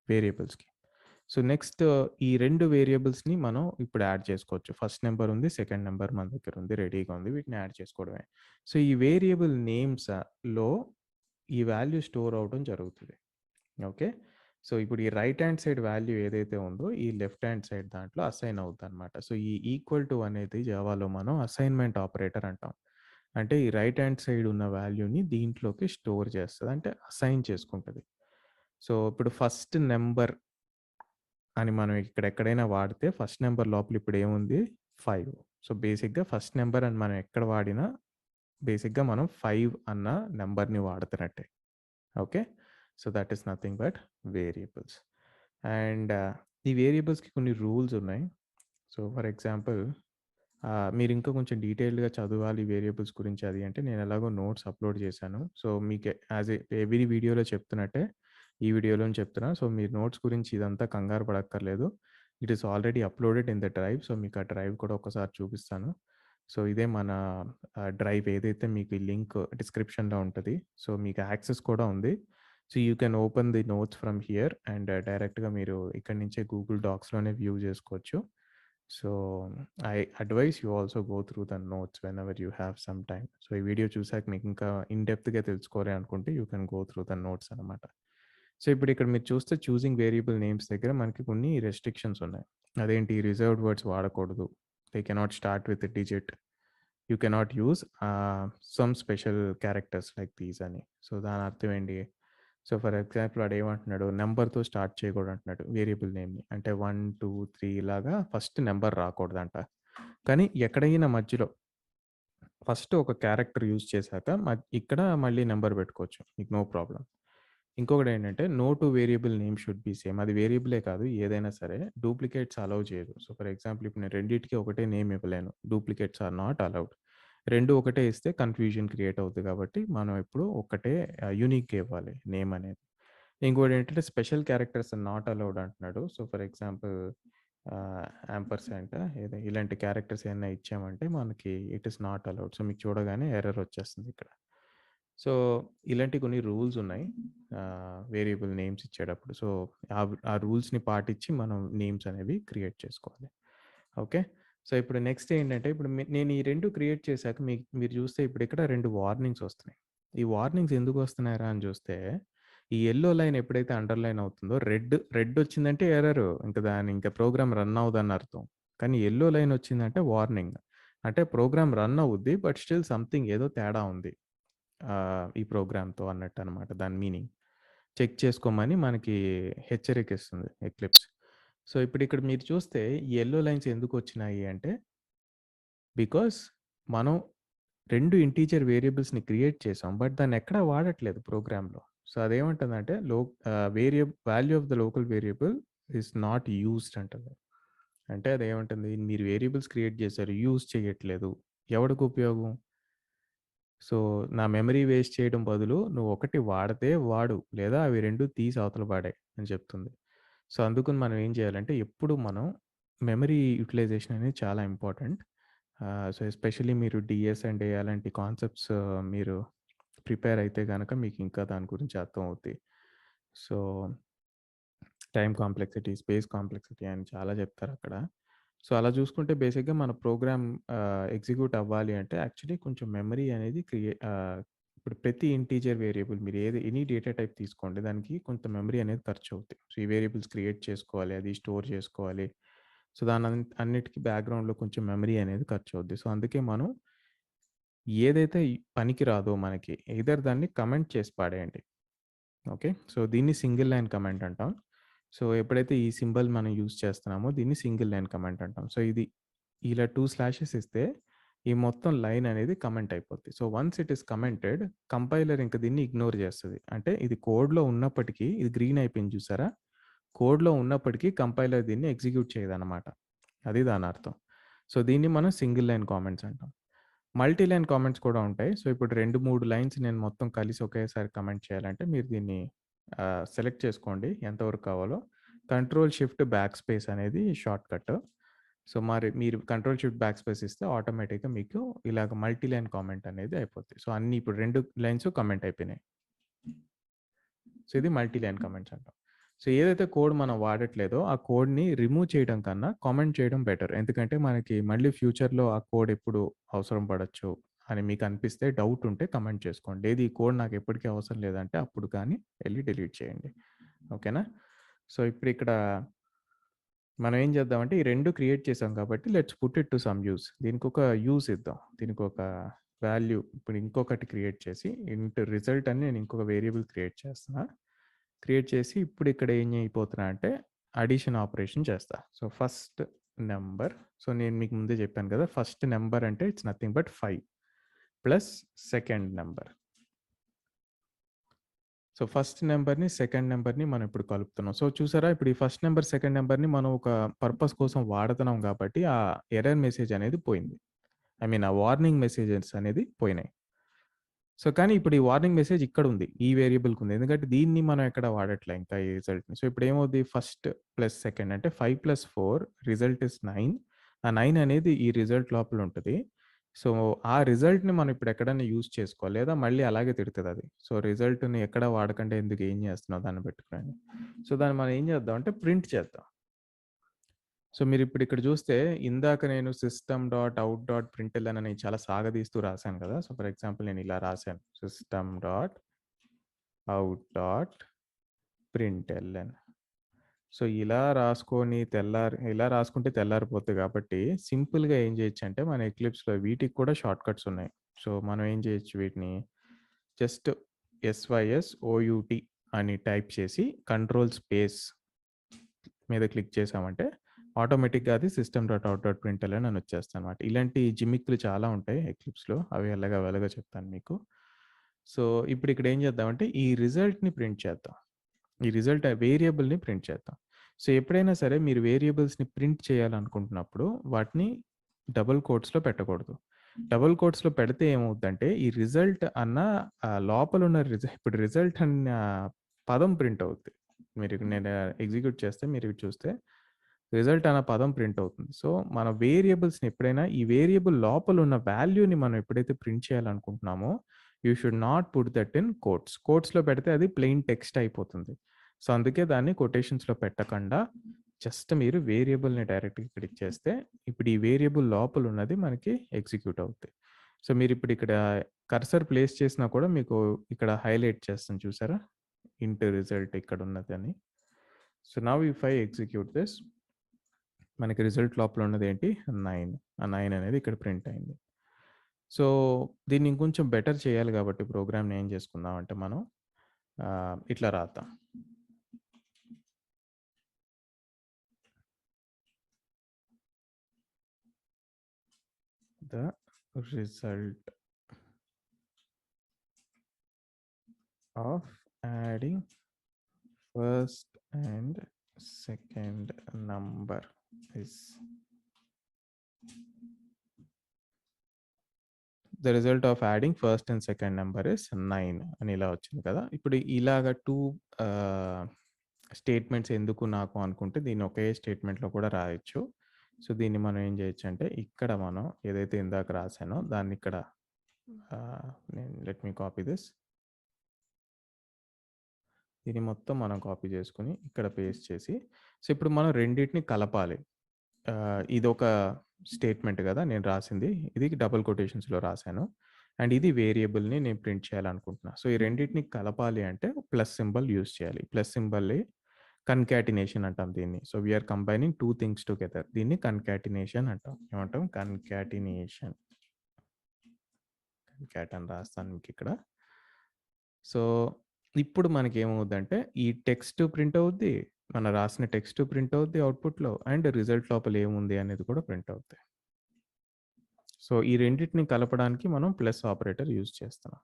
వేరియబుల్స్‌కి. సో, నెక్స్ట్ ఈ 2 వేరియబుల్స్‌ని మనం ఇప్పుడు యాడ్ చేసుకోవచ్చు. ఫస్ట్ నంబర్ ఉంది. సెకండ్ నంబర్ మన దగ్గర ఉంది. రెడీగా ఉంది. వీటిని యాడ్ చేసుకోవడమే. సో, ఈ వేరియబుల్ నేమ్స్‌లో ఈ వాల్యూ స్టోర్ అవ్వడం జరుగుతది. ఓకే. సో, ఇప్పుడు ఈ రైట్ హ్యాండ్ సైడ్ వాల్యూ ఏదైతే ఉందో ఈ లెఫ్ట్ హ్యాండ్ సైడ్ దాంట్లో అసైన్ అవుద్దనమాట. సో, ఈ ఈక్వల్ టు అనేది జావాలో మనం అసైన్‌మెంట్ ఆపరేటర్ అంటాం. అంటే ఈ రైట్ హ్యాండ్ సైడ్ ఉన్న వాల్యూని దీంట్లోకి స్టోర్ చేస్తది. అంటే అసైన్ చేసుకుంటది. సో, ఇప్పుడు ఫస్ట్ నంబర్ అని మనం ఇక్కడ ఎక్కడైనా వాడితే ఫస్ట్ నంబర్ లోపల ఇప్పుడు ఏముంది 5. సో, బేసిక్‌గా ఫస్ట్ నంబర్ అని మనం ఎక్కడ వాడినా బేసిక్‌గా మనం 5 అన్న నంబర్‌ని వాడుతున్నట్టే. Okay. So, that is nothing but variables. And ఈ వేరియబుల్స్‌కి కొన్ని రూల్స్ ఉన్నాయి. సో, ఫర్ ఎగ్జాంపుల్ మీరు ఇంకా కొంచెం డీటెయిల్డ్‌గా చదవాలి వేరియబుల్స్ గురించి అది అంటే నేను ఎలాగో నోట్స్ అప్‌లోడ్ చేశాను. సో, మీకు యాస్ ఎవ్రీ వీడియోలో చెప్తున్నట్టే ఈ వీడియోలోను చెప్తున్నా. సో, మీరు నోట్స్ గురించి ఇదంతా కంగారు పడక్కర్లేదు. It is already uploaded in the drive. So, మీకు ఆ డ్రైవ్ కూడా ఒకసారి చూపిస్తాను. సో, ఇదే మన డ్రైవ్ ఏదైతే మీకు ఈ లింక్ డిస్క్రిప్షన్‌లో ఉంటది. సో, మీకు యాక్సెస్ కూడా ఉంది. So, you can open the notes from here and డైరెక్ట్‌గా మీరు ఇక్కడి నుంచే గూగుల్ డాక్స్‌లోనే వ్యూ చేసుకోవచ్చు. So, I advise you also go through the notes whenever you have some time. So, ఈ వీడియో చూసాక మీకు ఇంకా ఇన్ డెప్త్‌గా తెలుసుకోవాలి అనుకుంటే you can go through the notes అనమాట. సో, ఇప్పుడు ఇక్కడ మీరు చూస్తే చూసింగ్ వేరియబుల్ నేమ్స్ దగ్గర మనకి కొన్ని రెస్ట్రిక్షన్స్ ఉన్నాయి. అదేంటి రిజర్వ్డ్ వర్డ్స్ వాడకూడదు. They cannot start with digit. You cannot use some special characters like these అని. సో, దాని అర్థం ఏంటి? సో, ఫర్ ఎగ్జాంపుల్ వాడేమంటున్నాడు నంబర్‌తో స్టార్ట్ చేయకూడదు అంటున్నాడు వేరియబుల్ నేమ్‌ని. అంటే 1, 2, 3 ఇలాగా ఫస్ట్ నంబర్ రాకూడదంట. కానీ ఎక్కడైనా మధ్యలో ఫస్ట్ ఒక క్యారెక్టర్ యూజ్ చేశాక ఇక్కడ మళ్ళీ నంబర్ పెట్టుకోవచ్చు. మీకు నో ప్రాబ్లమ్. ఇంకొకటేంటంటే no two variable name should be same. అది వేరియబులే కాదు ఏదైనా సరే డూప్లికేట్స్ అలౌ చేయదు. సో, ఫర్ ఎగ్జాంపుల్ ఇప్పుడు నేను రెండిటికి ఒకటే నేమ్ ఇవ్వలేను. Duplicates are not allowed. 2 ఒకటే ఇస్తే కన్‌ఫ్యూజన్ క్రియేట్ అవుద్ది కాబట్టి మనం ఎప్పుడు ఒకటే యూనిక్‌గా ఇవ్వాలి నేమ్ అనేది. ఇంకోటేంటంటే special characters are not allowed అంటున్నాడు. సో, ఫర్ ఎగ్జాంపుల్ యాంపర్సాండ్ ఏదో ఇలాంటి క్యారెక్టర్స్ ఏమన్నా ఇచ్చామంటే మనకి it is not allowed. So, మీకు చూడగానే ఎర్రర్ వచ్చేస్తుంది ఇక్కడ. సో, ఇలాంటి కొన్ని రూల్స్ ఉన్నాయి. వేరియబుల్ నేమ్స్ ఇచ్చేటప్పుడు. సో, ఆ రూల్స్‌ని పాటించి మనం నేమ్స్ అనేవి క్రియేట్ చేసుకోవాలి. ఓకే. సో, ఇప్పుడు నెక్స్ట్ ఏంటంటే ఇప్పుడు నేను ఈ 2 క్రియేట్ చేశాక మీరు చూస్తే ఇప్పుడు ఇక్కడ 2 వార్నింగ్స్ వస్తున్నాయి. ఈ వార్నింగ్స్ ఎందుకు వస్తున్నాయిరా అని చూస్తే, ఈ యెల్లో లైన్ ఎప్పుడైతే అండర్‌లైన్ అవుతుందో రెడ్ వచ్చిందంటే ఎర్రర్. ఇంకా ప్రోగ్రామ్ రన్ అవ్వదని అర్థం. కానీ యెల్లో లైన్ వచ్చిందంటే వార్నింగ్. అంటే ప్రోగ్రామ్ రన్ అవుద్ది. బట్ స్టిల్ సంథింగ్ ఏదో తేడా ఉంది. ఈ ప్రోగ్రామ్‌తో అన్నట్టనమాట దాని మీనింగ్. చెక్ చేసుకోమని మనకి హెచ్చరిక ఇస్తుంది ఎక్లిప్స్. సో, ఇక్కడ మీరు చూస్తే ఈ యెల్లో లైన్స్ ఎందుకొచ్చినాయి అంటే, బికాజ్ మనం 2 ఇంటీజర్ వేరియబుల్స్‌ని క్రియేట్ చేసాం. బట్ దాన్నెక్కడా వాడట్లేదు ప్రోగ్రామ్‌లో. సో, అదేమంటుందంటే value of the local variable is not used అంటుంది. అంటే అదేమంటుంది మీరు వేరియబుల్స్ క్రియేట్ చేశారు. యూజ్ చేయట్లేదు. ఎవడికి ఉపయోగం? సో, నా మెమరీ వేస్ట్ చేయడం బదులు నువ్వు ఒకటి వాడితే వాడు. లేదా అవి 2 తీసి అవతల పడేయి అని చెప్తుంది. సో, అందుకని మనం ఏం చేయాలంటే ఎప్పుడు మనం మెమరీ యుటిలైజేషన్ అనేది చాలా ఇంపార్టెంట్. సో, ఎస్పెషల్లీ మీరు డీఎస్ అండ్ అలాంటి కాన్సెప్ట్స్ మీరు ప్రిపేర్ అయితే గనక మీకు ఇంకా దాని గురించి అర్థమవుద్ది. So, time complexity, space complexity అని చాలా చెప్తారక్కడ. సో, అలా చూసుకుంటే బేసిక్‌గా మన ప్రోగ్రామ్ ఎగ్జిక్యూట్ అవ్వాలి అంటే యాక్చువల్లీ కొంచెం మెమరీ అనేది ఇప్పుడు ప్రతి ఇంటీజర్ వేరియబుల్ మీరు ఎనీ డేటా టైప్ తీసుకోండి. దానికి కొంత మెమరీ అనేది ఖర్చవుద్ది. సో, ఈ వేరియబుల్స్ క్రియేట్ చేసుకోవాలి. అది స్టోర్ చేసుకోవాలి. సో, అన్నిటికి బ్యాక్‌గ్రౌండ్‌లో కొంచెం మెమరీ అనేది ఖర్చవుద్ది. సో, అందుకే మనం ఏదైతే పనికి రాదో మనకి ఎయిదర్ దాన్ని కమెంట్ చేసి పడేయండి. ఓకే. సో, దీన్ని సింగిల్ లైన్ కమాండ్ అంటాం. సో, ఎప్పుడైతే ఈ సింబల్ మనం యూజ్ చేస్తున్నామో దీన్ని సింగిల్ లైన్ కమాండ్ అంటాం. సో, ఇలా 2 స్లాషెస్ ఇస్తే ఈ మొత్తం లైన్ అనేది కమెంట్ అయిపోద్ది. So, once it is commented compiler ఇంక దీన్ని ఇగ్నోర్ చేస్తది. అంటే ఇది కోడ్‌లో ఉన్నప్పటికీ ఇది గ్రీన్ అయిపోయింది చూసారా? కోడ్‌లో ఉన్నప్పటికీ కంపైలర్ దీన్ని ఎగ్జిక్యూట్ చేయదనమాట. అది దాని అర్థం. సో, దీన్ని మనం సింగిల్ లైన్ కామెంట్స్ అంటాం. మల్టీ లైన్ కామెంట్స్ కూడా ఉంటాయి. సో, ఇప్పుడు 2, 3 లైన్స్ నేను మొత్తం కలిసి ఒకేసారి కమెంట్ చేయాలంటే మీరు దీన్ని సెలెక్ట్ చేసుకోండి ఎంతవరకు కావాలో. కంట్రోల్ షిఫ్ట్ బ్యాక్ స్పేస్ అనేది షార్ట్‌కట్. సో, మరి మీరు కంట్రోల్ షిఫ్ట్ బ్యాక్ స్పేస్ ఇస్తే ఆటోమేటిక్‌గా మీకు ఇలాగ మల్టీ లైన్ కామెంట్ అనేది అయిపోద్ది. సో, అన్నీ ఇప్పుడు 2 లైన్స్ కమెంట్ అయిపోయినాయి. సో, ఇది మల్టీ లైన్ కామెంట్స్ అంటాం. సో, ఏదైతే కోడ్ మనం వాడట్లేదో ఆ కోడ్‌ని రిమూవ్ చేయడం కన్నా కామెంట్ చేయడం బెటర్. ఎందుకంటే మనకి మళ్ళీ ఫ్యూచర్‌లో ఆ కోడ్ ఎప్పుడు అవసరం పడొచ్చు అని మీకు అనిపిస్తే డౌట్ ఉంటే కామెంట్ చేసుకోండి. లేదు ఈ కోడ్ నాకు ఎప్పటికీ అవసరం లేదంటే అప్పుడు కానీ ఎళ్లి డిలీట్ చేయండి. ఓకేనా? సో, ఇక్కడ మనం ఏం చేద్దామంటే ఈ 2 క్రియేట్ చేసాం కాబట్టి let's put it to some use. దీనికొక యూజ్ ఇద్దాం. దీనికొక వాల్యూ ఇప్పుడు ఇంకొకటి క్రియేట్ చేసి రిజల్ట్ అని నేను ఇంకొక వేరియబుల్ క్రియేట్ చేస్తున్నా. క్రియేట్ చేసి ఇప్పుడు ఇక్కడ ఏం చేయబోతున్నా అంటే అడిషన్ ఆపరేషన్ చేస్తా. So, first number. సో, నేను మీకు ముందే చెప్పాను కదా! ఫస్ట్ నంబర్ అంటే it's nothing but 5. Plus second number. So, first నెంబర్‌ని, సెకండ్ నెంబర్‌ని మనం ఇప్పుడు కలుపుతున్నాం. సో, చూసారా ఇప్పుడు ఈ ఫస్ట్ నెంబర్, సెకండ్ నెంబర్‌ని మనం ఒక పర్పస్ కోసం వాడుతున్నాం కాబట్టి ఆ ఎర్రర్ మెసేజ్ అనేది పోయింది. ఐ మీన్ ఆ వార్నింగ్ మెసేజెస్ అనేది పోయినాయి. సో, కానీ ఇప్పుడు ఈ వార్నింగ్ మెసేజ్ ఇక్కడుంది. ఈ వేరియబుల్‌కుంది. ఎందుకంటే దీన్ని మనం ఎక్కడ వాడట్లే ఇంకా ఈ రిజల్ట్‌ని. సో, ఇప్పుడేమవుద్ది ఫస్ట్ ప్లస్ సెకండ్ అంటే 5 + 4 రిజల్ట్ ఈస్ 9. ఆ 9 అనేది ఈ రిజల్ట్ లోపల ఉంటది. సో, ఆ రిజల్ట్‌ని మనం ఇప్పుడు ఎక్కడైనా యూజ్ చేసుకోవాలి. లేదా మళ్ళీ అలాగే తిడతదది. సో, రిజల్ట్‌ని ఎక్కడ వాడకండా ఎందుకు ఏం చేస్తున్నావు దాన్ని పెట్టుకొని. సో, దాన్ని మనం ఏం చేద్దాం అంటే ప్రింట్ చేద్దాం. సో, మీరిప్పుడు ఇక్కడ చూస్తే ఇందాక నేను system dot out dot println అని చాలా సాగదీస్తూ రాసాను కదా! సో, ఫర్ ఎగ్జాంపుల్ నేను ఇలా రాసాను. System dot out dot println. So, ఇలా రాసుకుంటే తెల్లారిపోద్ది కాబట్టి సింపుల్‌గా ఏం చేయొచ్చంటే మన ఎక్లిప్స్‌లో వీటికి కూడా షార్ట్‌కట్స్ ఉన్నాయి. సో, మనం ఏం చేయొచ్చు వీటిని జస్ట్ SYSOUT అని టైప్ చేసి కంట్రోల్ స్పేస్ మీద క్లిక్ చేశామంటే ఆటోమేటిక్‌గా అది system dot out dot println అని వచ్చేస్తదనమాట. ఇలాంటి జిమిక్‌లు చాలా ఉంటాయి ఎక్లిప్స్‌లో. అవి ఎలాగో చెప్తాను మీకు. సో, ఇప్పుడు ఇక్కడ ఏం చేద్దామంటే ఈ రిజల్ట్‌ని ప్రింట్ చేద్దాం. ఈ రిజల్ట్ వేరియబుల్‌ని ప్రింట్ చేద్దాం. సో, ఎప్పుడైనా సరే మీరు వేరియబుల్స్‌ని ప్రింట్ చేయాలనుకుంటున్నప్పుడు వాటిని డబుల్ కోట్స్‌లో పెట్టకూడదు. డబుల్ కోట్స్‌లో పెడితే ఏమవుద్దంటే ఈ రిజల్ట్ అన్న లోపలున్న ఇప్పుడు రిజల్ట్ అన్న పదం ప్రింట్ అవుద్ది. నేను ఎగ్జిక్యూట్ చేస్తే మీరు ఇవి చూస్తే రిజల్ట్ అన్న పదం ప్రింట్ అవుతుంది. సో, మన వేరియబుల్స్‌ని ఎప్పుడైనా ఈ వేరియబుల్ లోపల ఉన్న వాల్యూని మనం ఎప్పుడైతే ప్రింట్ చేయాలనుకుంటున్నామో you should not put that in quotes. కోట్స్‌లో పెడితే అది ప్లెయిన్ టెక్స్ట్ అయిపోతుంది. సో, అందుకే దాన్ని కొటేషన్స్‌లో పెట్టకుండా జస్ట్ మీరు వేరియబుల్‌ని డైరెక్ట్‌గా ఇక్కడ ఇచ్చేస్తే ఇప్పుడు ఈ వేరియబుల్ లోపల ఉన్నది మనకి ఎగ్జిక్యూట్ అవుద్ది. సో, మీరిప్పుడు ఇక్కడ కర్సర్ ప్లేస్ చేసినా కూడా మీకు ఇక్కడ హైలైట్ చేస్తుంది చూసారా? ఇంట్ రిజల్ట్ ఇక్కడ ఉన్నదని. So, now if I execute this మనకి రిజల్ట్ లోపల ఉన్నదేంటి 9. ఆ 9 అనేది ఇక్కడ ప్రింట్ అయింది. సో, దీన్ని ఇంకొంచెం బెటర్ చేయాలి కాబట్టి ప్రోగ్రామ్‌ని ఏం చేసుకుందామంటే మనం ఇట్లా రాద్దాం. The result of adding first and second number is the result of adding first and second number is 9 అని ఇలా వచ్చింది కదా! ఇప్పుడు ఇలాగ 2 స్టేట్మెంట్స్ ఎందుకు నాకు అనుకుంటే దీన్ని ఒకే స్టేట్మెంట్‌లో కూడా రాయొచ్చు. సో, దీన్ని మనం ఏం చేయొచ్చంటే ఇక్కడ మనం ఏదైతే ఇందాక రాసానో దాన్ని ఇక్కడ లెట్ మీ కాపీ దిస్. దీన్ని మొత్తం మనం కాపీ చేసుకొని ఇక్కడ పేస్ట్ చేసి సో, ఇప్పుడు మనం రెండిటిని కలపాలి. ఇదొక స్టేట్మెంట్ కదా! నేను రాసింది. ఇది డబుల్ కొటేషన్స్‌లో రాసాను. అండ్ ఇది వేరియబుల్‌ని నేను ప్రింట్ చేయాలనుకుంటున్నా. సో, ఈ రెండిటిని కలపాలి అంటే ప్లస్ సింబల్ యూజ్ చేయాలి. ప్లస్ సింబల్‌ని కన్కాటినేషన్ అంటాం దీన్ని. So, we are combining 2 things together. దీన్ని కన్కాటినేషన్ అంటాం. ఏమంటాం? కన్కాటినేషన్. కన్కాట్ అని రాస్తాను మీకిక్కడ. సో, ఇప్పుడు మనకేమవుద్దంటే ఈ టెక్స్ట్ ప్రింట్ అవుద్ది. మనం రాసిన టెక్స్ట్ ప్రింట్ అవుద్ది అవుట్‌పుట్‌లో. అండ్ రిజల్ట్ లోపల ఏముంది అనేది కూడా ప్రింట్ అవుద్ది. సో, ఈ రెండిటిని కలపడానికి మనం ప్లస్ ఆపరేటర్ యూజ్ చేస్తున్నాం.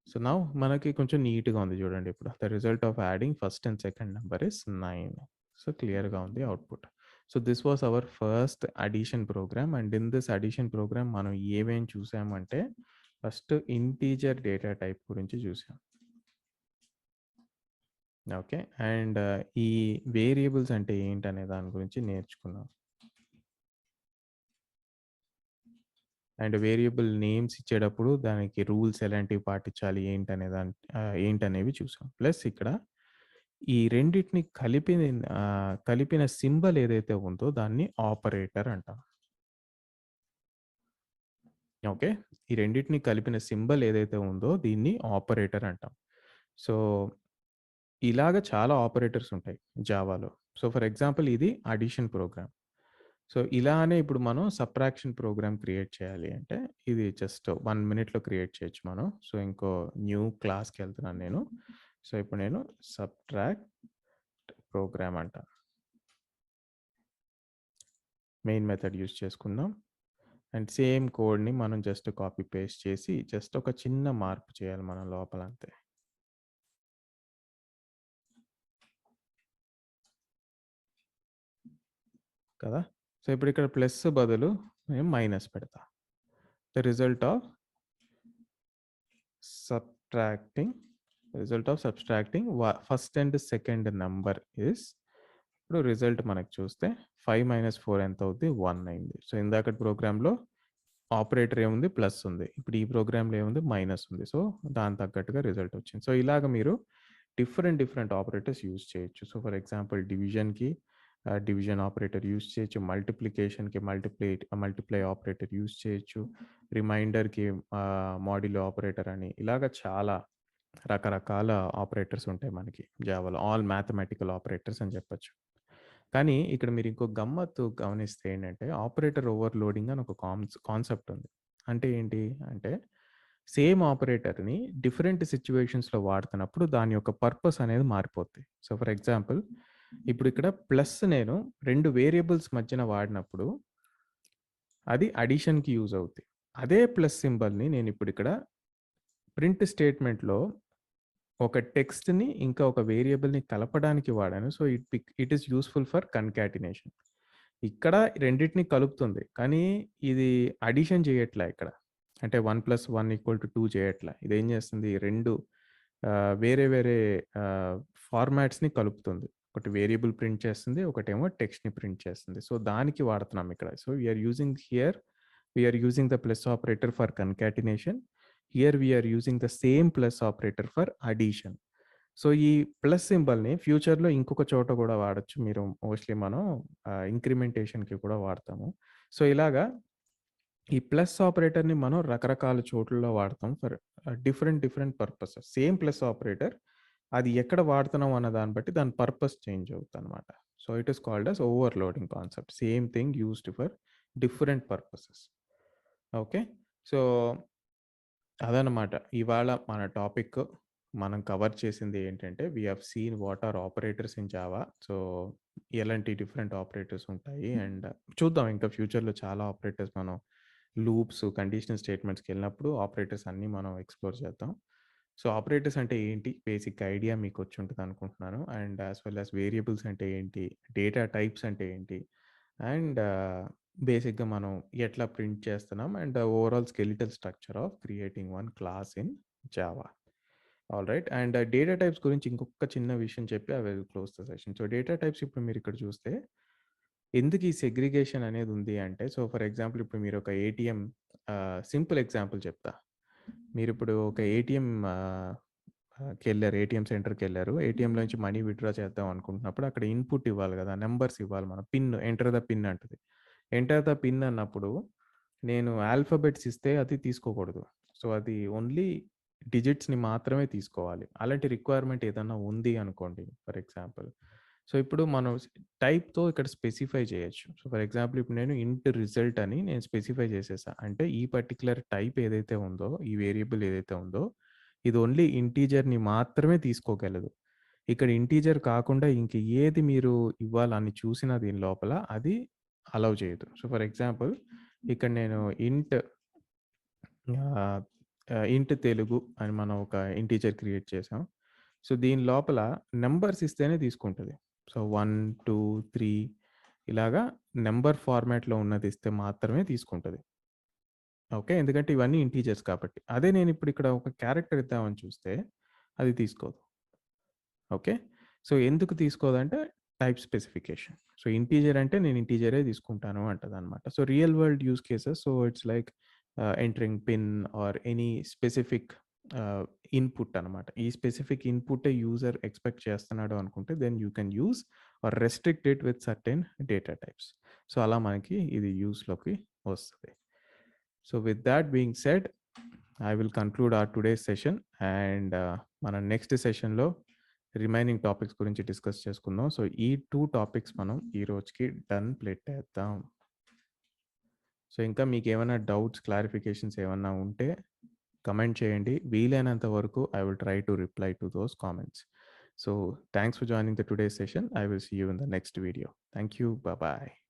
సో, నౌ మనకి కొంచెం నీట్‌గా ఉంది చూడండి ఇప్పుడు. The result of adding first and second number is 9. So, క్లియర్‌గా ఉంది output. So, this was our first addition program. And in this addition program మనం ఏమేం చూసామంటే ఫస్ట్ ఇంటీజర్ డేటా టైప్ గురించి చూసాం. ఓకే. అండ్ ఈ వేరియబుల్స్ అంటే ఏంటనే దాని గురించి నేర్చుకున్నాం. అండ్ వేరియబుల్ నేమ్స్ ఇచ్చేటప్పుడు దానికి రూల్స్ ఎలాంటివి పాటించాలి ఏంటనేవి చూసాం. ప్లస్ ఇక్కడ ఈ రెండిటిని కలిపిన సింబల్ ఏదైతే ఉందో దాన్ని ఆపరేటర్ అంటాం. ఓకే. ఈ రెండిటిని కలిపిన సింబల్ ఏదైతే ఉందో దీన్ని ఆపరేటర్ అంటాం. సో, ఇలాగ చాలా ఆపరేటర్స్ ఉంటాయి జావాలో. సో, ఫర్ ఎగ్జాంపుల్ ఇది అడిషన్ ప్రోగ్రామ్. సో, ఇలానే ఇప్పుడు మనం సబ్ట్రాక్షన్ ప్రోగ్రామ్ క్రియేట్ చేయాలి అంటే, ఇది జస్ట్ 1 మినిట్‌లో క్రియేట్ చేయొచ్చు మనం. సో, ఇంకో న్యూ క్లాస్‌కెళ్తున్నాను నేను. సో, ఇప్పుడు నేను సబ్ట్రాక్ట్ ప్రోగ్రామ్ అంటా. మెయిన్ మెథడ్ యూజ్ చేసుకుందాం. అండ్ సేమ్ కోడ్‌ని మనం జస్ట్ కాపీ పేస్ట్ చేసి జస్ట్ ఒక చిన్న మార్పు చేయాలి మనం లోపల అంతే. కదా! సో, ఇప్పుడు ఇక్కడ ప్లస్ బదులు నేను మైనస్ పెడతా. The result of subtracting first and second number is ఇప్పుడు రిజల్ట్ మనకు చూస్తే 5 - 4 ఎంత అవుద్ది? 1 అయింది. సో, ఇందాకటి ప్రోగ్రామ్‌లో ఆపరేటర్ ఏముంది? ప్లస్ ఉంది. ఇప్పుడు ఈ ప్రోగ్రామ్‌లో ఏముంది? మైనస్ ఉంది. సో, దానికి తగ్గట్టుగా రిజల్ట్ వచ్చింది. సో, ఇలాగ మీరు డిఫరెంట్ ఆపరేటర్స్ యూజ్ చేయొచ్చు. సో, ఫర్ ఎగ్జాంపుల్ డివిజన్‌కి డివిజన్ ఆపరేటర్ యూజ్ చేయొచ్చు. మల్టిప్లికేషన్‌కి మల్టిప్లై ఆపరేటర్ యూజ్ చేయొచ్చు. రిమైండర్‌కి మాడ్యులో ఆపరేటర్ అని ఇలాగ చాలా రకరకాల ఆపరేటర్స్ ఉంటాయి మనకి జావాలో. ఆల్ మ్యాథమెటికల్ ఆపరేటర్స్ అని చెప్పొచ్చు. కానీ ఇక్కడ మీరు ఇంకో గమ్మత్తు గమనిస్తే ఏంటంటే ఆపరేటర్ ఓవర్‌లోడింగ్ అని ఒక కాన్సెప్ట్ ఉంది. అంటే ఏంటి? అంటే సేమ్ ఆపరేటర్‌ని డిఫరెంట్ సిట్యుయేషన్స్‌లో వాడుతున్నప్పుడు దాని యొక్క పర్పస్ అనేది మారిపోద్ది. సో, ఫర్ ఎగ్జాంపుల్ ఇప్పుడు ఇక్కడ ప్లస్ నేను 2 వేరియబుల్స్ మధ్యన వాడినప్పుడు అది అడిషన్‌కి యూజ్ అవుద్ది. అదే ప్లస్ సింబల్‌ని నేను ఇప్పుడు ఇక్కడ ప్రింట్ స్టేట్మెంట్‌లో ఒక టెక్స్ట్‌ని ఇంకా ఒక వేరియబుల్‌ని కలపడానికి వాడాను. So, it is useful for concatenation. ఇక్కడ రెండిటిని కలుపుతుంది. కానీ ఇది అడిషన్ చేయట్లా ఇక్కడ. అంటే 1 + 1 = 2 చేయట్లా. ఇదేం చేస్తుంది 2 వేరే వేరే ఆహ్, ఫార్మాట్స్‌ని కలుపుతుంది. ఒకటి వేరియబుల్ ప్రింట్ చేస్తుంది. ఒకటేమో టెక్స్ట్‌ని ప్రింట్ చేస్తుంది. సో, దానికి వాడుతున్నాం ఇక్కడ. So, we are using the plus operator for concatenation. Here we are using the same plus operator for addition. So, ఈ ప్లస్ సింబల్‌ని ఫ్యూచర్‌లో ఇంకొక చోట కూడా వాడొచ్చు. మీరు మోస్ట్‌లీ మనం ఇంక్రిమెంటేషన్‌కి కూడా వాడతాము. సో, ఇలాగా ఈ ప్లస్ ఆపరేటర్‌ని మనం రకరకాల చోట్లలో వాడతాం for different purposes. Same plus operator అది ఎక్కడ వాడుతున్నాం అన్న దాన్ని బట్టి దాని పర్పస్ చేంజ్ అవుద్దనమాట. So, it is called as overloading concept. Same thing used for different purposes. Okay. So, అదనమాట. ఇవాళ మన టాపిక్ మనం కవర్ చేసింది ఏంటంటే, we have seen what are operators in Java. So, ఎలాంటి డిఫరెంట్ ఆపరేటర్స్ ఉంటాయి అండ్ చూద్దాం ఇంకా ఫ్యూచర్‌లో చాలా ఆపరేటర్స్ మనం లూప్స్, కండిషనల్ స్టేట్మెంట్స్‌కెళ్ళినప్పుడు ఆపరేటర్స్ అన్నీ మనం ఎక్స్‌ప్లోర్ చేద్దాం. సో, ఆపరేటర్స్ అంటే ఏంటి? బేసిక్ ఐడియా మీకొచ్చుంటదనుకుంటున్నాను. And as well as variables అంటే ఏంటి? డేటా టైప్స్ అంటే ఏంటి? అండ్ బేసిక్‌గా మనం ఎట్లా ప్రింట్ చేస్తున్నాం and overall skeletal structure of creating one class in Java. Alright. And data types గురించి ఇంకొక చిన్న విషయం చెప్పి I will close the session. So, data types ఇప్పుడు మీరిక్కడ చూస్తే ఎందుకు ఈ సెగ్రిగేషన్ అనేది ఉంది అంటే, సో, ఫర్ ఎగ్జాంపుల్ ఇప్పుడు మీరు ఒక ఏటీఎం సింపుల్ ఎగ్జాంపుల్ చెప్తా. మీరిప్పుడు ఒక ఏటీఎం కెళ్లారు. ఏటీఎం సెంటర్‌కెళ్లారు. ఏటీఎంలో నుంచి మనీ విత్‌డ్రా చేద్దాం అనుకుంటున్నప్పుడు అక్కడ ఇన్‌పుట్ ఇవ్వాలి గదా! నంబర్స్ ఇవ్వాలి మనం. ఎంటర్ ద పిన్ అంటది. ఎంటర్ ద పిన్ అన్నప్పుడు నేను ఆల్ఫాబెట్స్ ఇస్తే అది తీసుకోకూడదు. సో, అది ఓన్లీ డిజిట్స్‌ని మాత్రమే తీసుకోవాలి. అలాంటి రిక్వైర్మెంట్ ఏదన్నా ఉంది అనుకోండి ఫర్ ఎగ్జాంపుల్. సో, ఇప్పుడు మనం టైప్‌తో ఇక్కడ స్పెసిఫై చేయొచ్చు. సో, ఫర్ ఎగ్జాంపుల్ ఇప్పుడు నేను ఇంట్ రిజల్ట్ అని నేను స్పెసిఫై చేసేసా. అంటే ఈ పర్టిక్యులర్ టైప్ ఏదైతే ఉందో, ఈ వేరియబుల్ ఏదైతే ఉందో, ఇది ఓన్లీ ఇంటిజర్‌ని మాత్రమే తీసుకోగలదు. ఇక్కడ ఇంటిజర్ కాకుండా ఇంక ఏది మీరు ఇవ్వాలని చూసినా దీని లోపల అది అలౌ చేయదు. సో, ఫర్ ఎగ్జాంపుల్ ఇక్కడ నేను ఆహ్, ఇంట్ తెలుగు అని మనం ఒక ఇంటిజర్ క్రియేట్ చేసాం. సో, దీని లోపల నంబర్స్ ఇస్తేనే తీసుకుంటది. సో, 1, 2, 3 ఇలాగా నంబర్ ఫార్మాట్‌లో ఉన్నది ఇస్తే మాత్రమే తీసుకుంటది. ఓకే. ఎందుకంటే ఇవన్నీ ఇంటిజర్స్ కాబట్టి. అదే నేనిప్పుడు ఇక్కడ ఒక క్యారెక్టర్ ఇద్దామని చూస్తే అది తీసుకోదు. ఓకే. సో, ఎందుకు తీసుకోదంటే టైప్ స్పెసిఫికేషన్. సో, ఇంటిజర్ అంటే నేను ఇంటిజరే తీసుకుంటాను అంటదనమాట. So, real world use cases so, it's like entering pin or any specific ah, input అనమాట. ఈ స్పెసిఫిక్ ఇన్‌పుట్టే యూజర్ ఎక్స్‌పెక్ట్ చేస్తున్నాడు అనుకుంటే then you can use or restrict it with certain data types. So, అలా మనకి ఇది యూజ్‌లోకి వస్తది. So, with that being said I will conclude our today's session and మన నెక్స్ట్ సెషన్‌లో రిమైనింగ్ టాపిక్స్ గురించి డిస్కస్ చేసుకుందాం. సో, ఈ 2 టాపిక్స్ మనం ఈ రోజుకి డన్ పెట్టేద్దాం. సో, ఇంకా మీకేమైనా డౌట్స్, క్లారిఫికేషన్స్ ఏమన్నా ఉంటే కమెంట్ చేయండి. వీలైనంత వరకు I will try to reply to those comments. So, thanks for joining the today's session. I will see you in the next video. Thank you. Bye-bye.